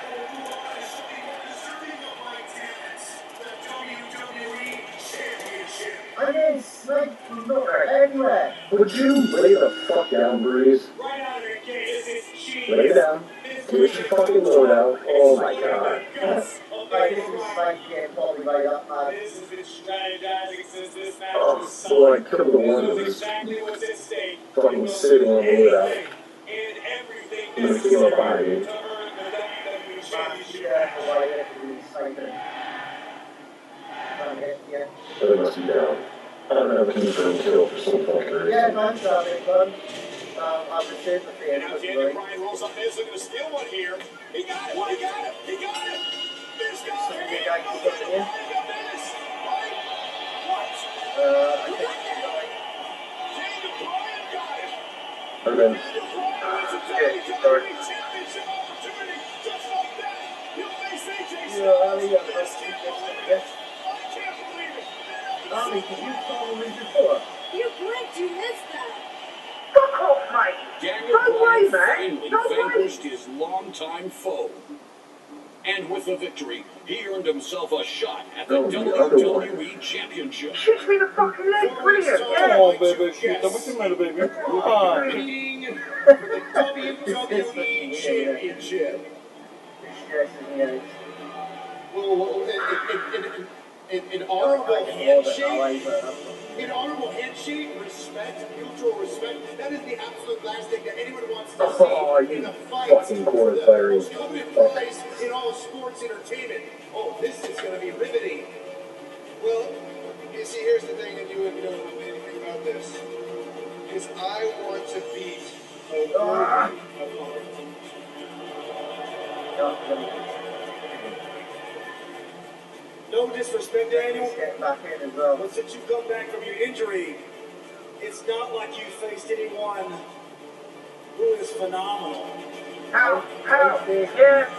will do all my showing more deserving of my talents. The WWE Championship. I didn't snake from nowhere, anywhere. Would you lay the fuck down, Breeze? Right out of the gate, this is cheese. Lay down. Get your fucking load out. Oh my god. Like, this is snake getting probably made up, man. This has been strategizing since this match Oh, was boy, I signed. killed the one that Knows was exactly what's at stake. fucking sitting on the load out. And everything And then came up behind me. to earn the WWE Championship. Yeah, the way it is snake. But they must be down. I don't have a confirmed kill for some fucking reason. Yeah, man, so it's fun. I've received the And now fear. Daniel Bryan rolls up Miz, looking to steal one here. He got it! He got it! He got it! Miz got it! Daniel Bryan got Miz! Right? What? I think Daniel Bryan got it! And then, Daniel Bryan wins a sorry. WWE Championship opportunity just like that! He'll face AJ Yeah, Styles! yeah, This can't believe it! I can't believe it! Tommy, did you call me before? You blinked, you missed that. Fuck off, mate! Daniel No Bryan way, man. finally No way. vanquished his longtime foe. And with the victory, he earned himself a shot at the Oh, the other one. WWE Championship. Shoots me in the fucking leg, brilliant! Come Yeah! on, baby. What's the matter, baby? Come on! Competing for the WWE Championship. Well, an honorable handshake. An honorable handshake, respect, mutual respect. That is the absolute last thing that anyone wants to Oh, see in you a fight. fucking corner firing. Most coveted prize in all of sports entertainment. Oh, this is going to be riveting. Well, you see, here's the thing, and you wouldn't know anything about this. Is I want to beat a worthy opponent. No disrespect, Daniel. Getting back in as well. But since you've come back from your injury, it's not like you faced anyone who is phenomenal. How? Yeah!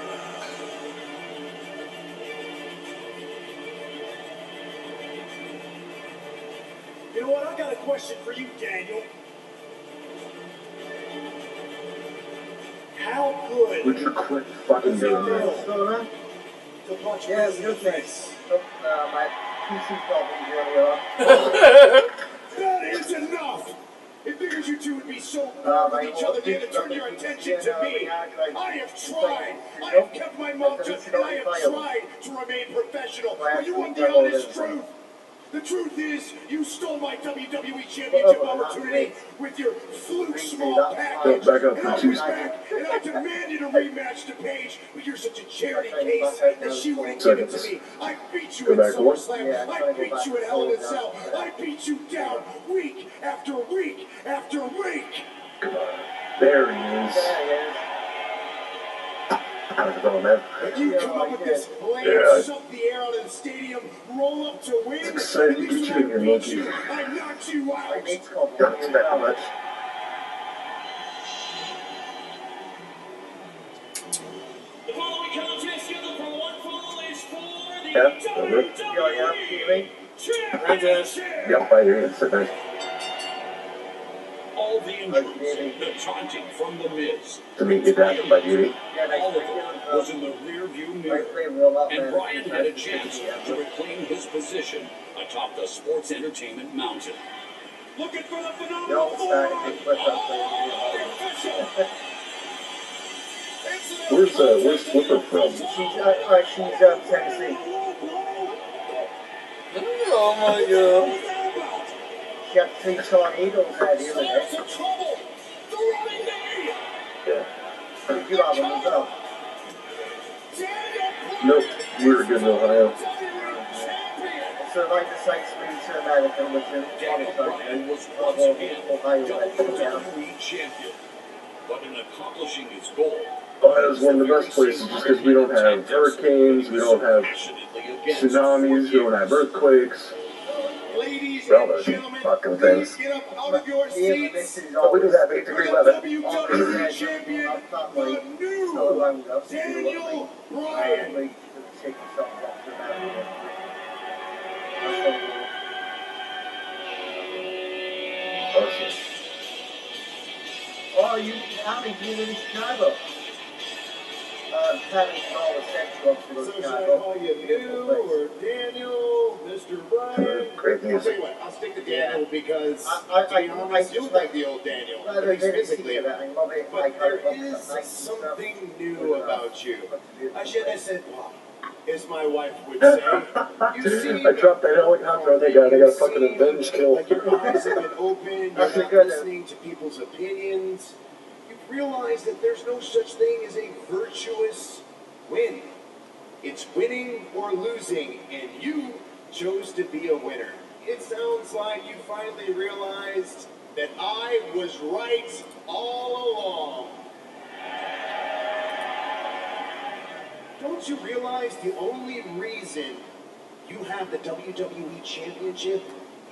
You know what? I got a question for you, Daniel. How good would you quit fucking doing that? What's going on? to punch Yeah, Miz in the good mate. face? My PC problems earlier. That is enough! It figures you two would be so bored with mate, each other you had to turn your attention to me. I have tried. I have kept my mouth shut, and I have tried to remain professional. But you want the honest truth? The truth is, you stole my WWE Championship opportunity with your fluke small package. Back up And I for 2 went seconds. back and I demanded a rematch to Paige, but you're such a charity case that she wouldn't give it to me. I beat you Go at back one. SummerSlam. I beat you at Hell in a Cell. I beat you down week after week after week. There he is. How's it going, man? And you come up with this lame, Yeah. suck the air out of the stadium, roll up to win. Excited to At get least you when in here, I beat monkey. you, I knocked you out. Don't expect much. Yeah, over. Yep, I hear you. Sit back. All the injuries, the taunting from The Miz. To meet your dad by duty. All of it was in the rearview mirror. And Bryan had a chance to reclaim his position atop the sports entertainment mountain. Looking for the phenomenal Where's Flipper from? She's Tennessee. Oh my god. She had 3 tornadoes there the other day. Yeah. You have them as well. Nope, we were good in Ohio. So like the sites moved to America, which is Daniel Bryan was once again WWE champion, but in accomplishing his goal, Ohio's one of the best places just because we don't have hurricanes, we don't have tsunamis, we don't have earthquakes. Well, those fucking things. Get up out of your seats. But we do have 8-degree weather. WWE champion, the new Daniel Bryan. Awesome. Oh, how many do you live in Chicago? Having all the sexual to So should I Chicago. call you New or Daniel, Mr. Bryan? Great I'll music. tell you what, I'll stick to Daniel because, I to be honest, you look like the old Daniel, at least physically. But there is something new about you. Je ne sais pas, as my wife would say. You seem I dropped that helicopter on that guy and I got a fucking revenge kill. like your eyes have been open, you're not listening to people's opinions. You've realized that there's no such thing as a virtuous win. It's winning or losing, and you chose to be a winner. It sounds like you finally realized that I was right all along. Don't you realize the only reason you have the WWE Championship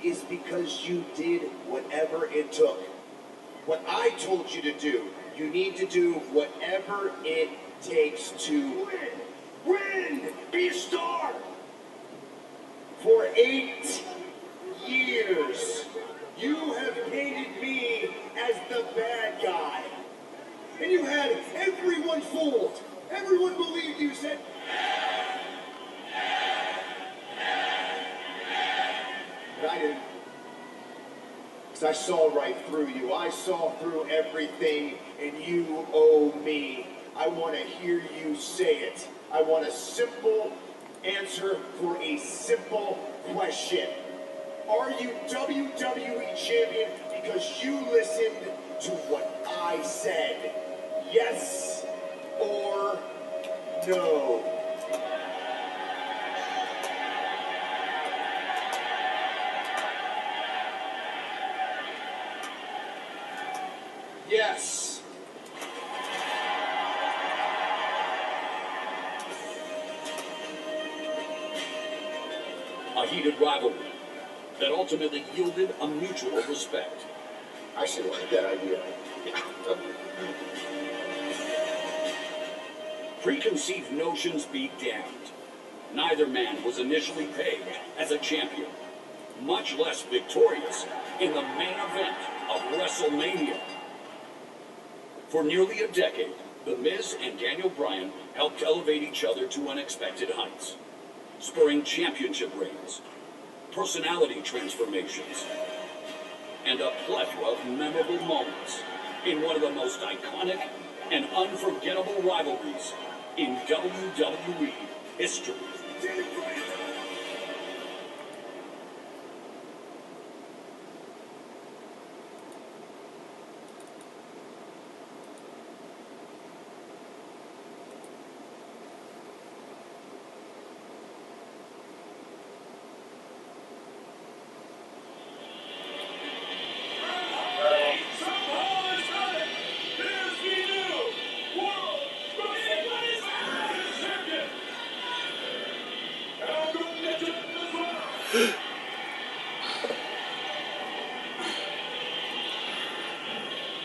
is because you did whatever it took? What I told you to do, you need to do whatever it takes to win. Win! Be a star! For 8 years, you have painted me as the bad guy. And you had everyone fooled. Everyone believed you said, but I didn't. Because I saw right through you. I saw through everything, and you owe me. I want to hear you say it. I want a simple answer for a simple question. Are you WWE champion because you listened to what I said? Yes or no? Yes. a heated rivalry that ultimately yielded a mutual respect. I should like that idea. Preconceived notions be damned. Neither man was initially pegged as a champion, much less victorious in the main event of WrestleMania. For nearly a decade, The Miz and Daniel Bryan helped elevate each other to unexpected heights, spurring championship reigns, personality transformations, and a plethora of memorable moments in one of the most iconic and unforgettable rivalries in WWE history.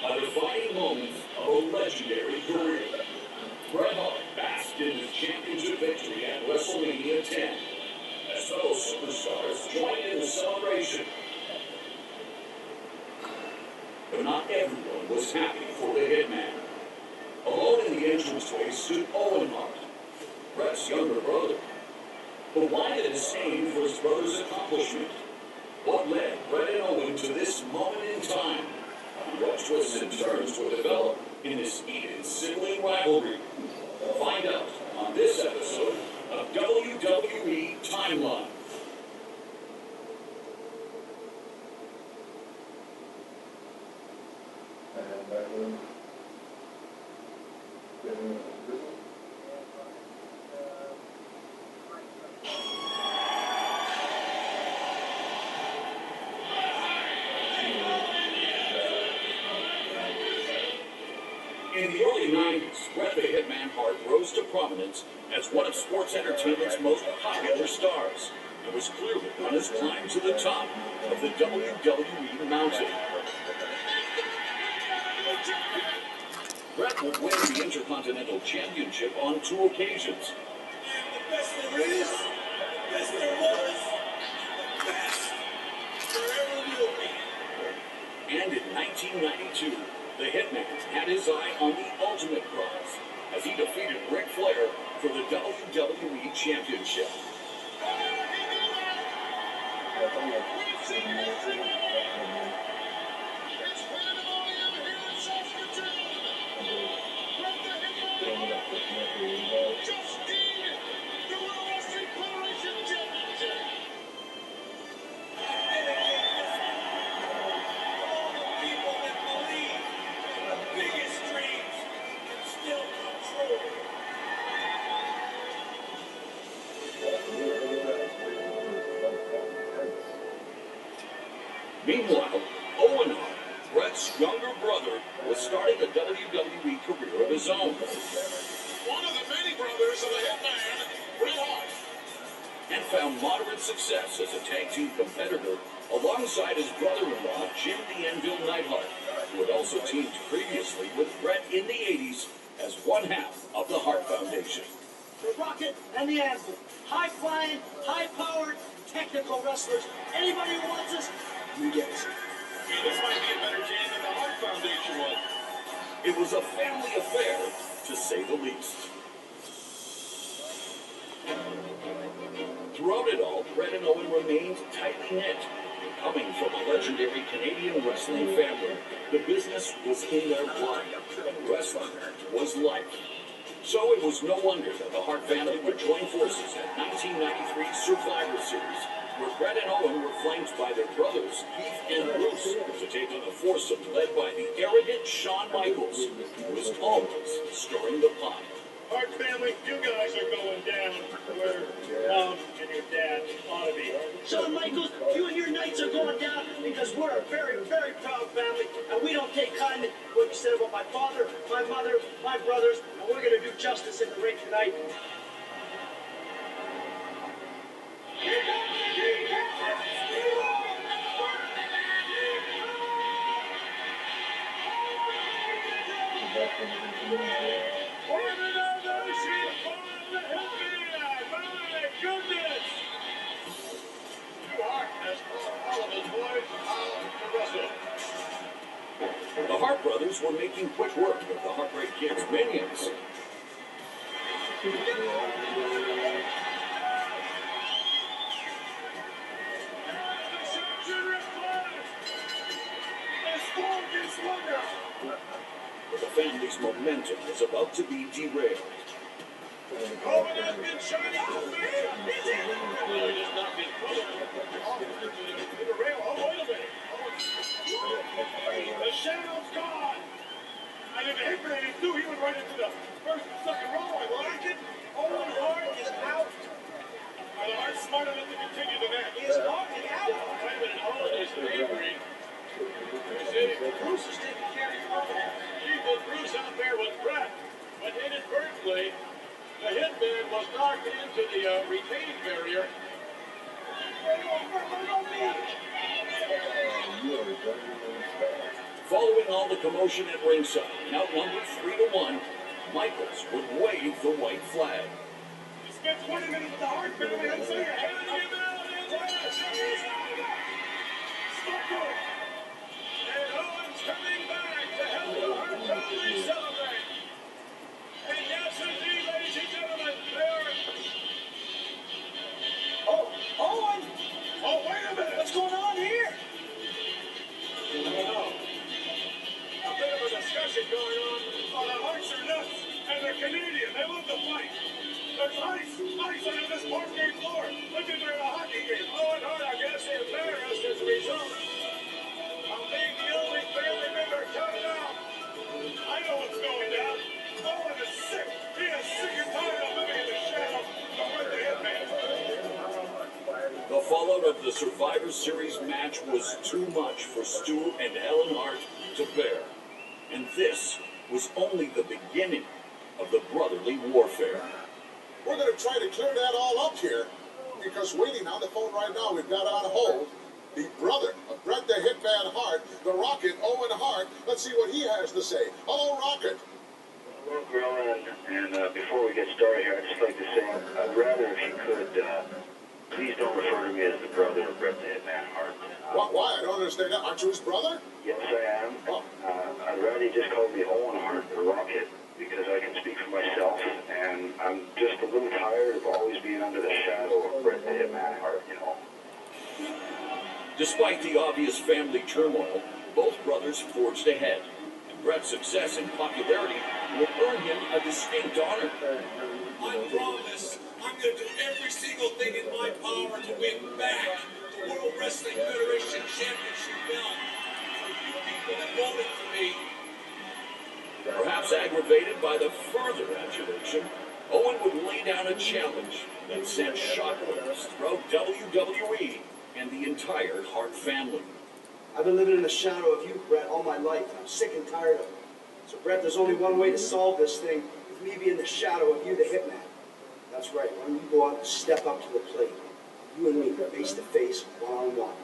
A defining moment of a legendary career. Bret Hart basked in his championship victory at WrestleMania 10. fellow superstars joined in the celebration. But not everyone was happy for the Hitman. Alone in the entranceway stood Owen Hart, Bret's younger brother. But why the disdain for his brother's accomplishment? What led Bret and Owen to this moment in time? And what twists and turns would develop in this heated sibling rivalry? Find out on this episode of WWE Timeline. In the early 90s, Bret the Hitman Hart rose to prominence as one of sports entertainment's most popular stars, and was clearly on his climb to the top of the WWE mountain. Bret would win the Intercontinental Championship on 2 occasions. The best there is, the best there was, the best there ever will be. And in 1992, the Hitman had his eye on the ultimate prize as he defeated Ric Flair for the WWE Championship. Meanwhile, Owen Hart, Bret's younger brother, was starting a WWE career of his own. One of the many brothers of the Hitman, Bret Hart. And found moderate success as a tag team competitor alongside his brother-in-law, Jim the Anvil Neidhart, who had also teamed previously with Bret in the 80s as one half of the Hart Foundation. The Rocket and the Anvil. High-flying, high-powered, technical wrestlers. Anybody who wants us, you get us. This might be a better team than the Hart Foundation was. It was a family affair, to say the least. Throughout it all, Bret and Owen remained tightly knit. Coming from a legendary Canadian wrestling family, the business was in their blood, and wrestling was life. So it was no wonder that the Hart family would join forces at 1993 Survivor Series, where Bret and Owen were flanked by their brothers, Keith and Bruce, to take on a foursome led by the arrogant Shawn Michaels, who was always stirring the pot. Hart family, you guys are going down where Mom and your dad ought to be. Shawn Michaels, you and your knights are going down because we're a very, very proud family, and we don't take kindly what you said about my father, my mother, my brothers, and we're going to do justice in the ring tonight. The Hart brothers were making quick work of the Heartbreak Kid's minions. But the family's momentum was about to be derailed. Owen has been shining to me. It has not been derailed. Oh, wait a minute. The shadow's gone. And if the Hitman is too, he went right into the first and second row. I like it. Owen Hart is out. Well, the Hart's smart enough to continue the match. Is Hart out? Wait a minute. Owen is angry. You see, Bruce is taking care of Owen. he put Bruce out there with Bret. But inadvertently, the Hitman was knocked into the retaining barrier. Following all the commotion at ringside, and outnumbered 3-1, Michaels would wave the white flag. You spent 20 minutes with the Hart family and say you're handing him out. What's going on here? Oh, a bit of a discussion going on. Oh, the Hearts are nuts, and they're Canadian. They love to fight. There's ice under this parquet floor. Look at they're in a hockey game. Owen Hart, I guess, embarrassed as a result of being the only family member counted out. I know what's going down. Owen is sick. He is sick and tired of living in the shadow of Bret the Hitman. The fallout of the Survivor Series match was too much for Stu and Helen Hart to bear. And this was only the beginning of the brotherly warfare. We're going to try to clear that all up here, because waiting on the phone right now, we've got on hold the brother of Bret the Hitman Hart, the Rocket, Owen Hart. Let's see what he has to say. Hello, Rocket. Hello, Gorilla, and before we get started here, I'd just like to say I'd rather, if you could, please don't refer to me as the brother of Bret the Hitman Hart. Why? I don't understand that. Aren't you his brother? Yes, I am. Oh. I'd rather you just call me Owen Hart, the Rocket, because I can speak for myself, and I'm just a little tired of always being under the shadow of Bret the Hitman Hart, you know. Despite the obvious family turmoil, both brothers forged ahead, and Bret's success and popularity will earn him a distinct honor. I promise I'm going to do every single thing in my power to win back the World Wrestling Federation Championship belt for you people that voted for me. Perhaps aggravated by the further adulation, Owen would lay down a challenge that sent shockwaves throughout WWE and the entire Hart family. I've been living in the shadow of you, Bret, all my life. I'm sick and tired of it. So, Bret, there's only one way to solve this thing, with me being in the shadow of you, the Hitman. That's right. Why don't you go out and step up to the plate? You and me, face to face, one-on-one.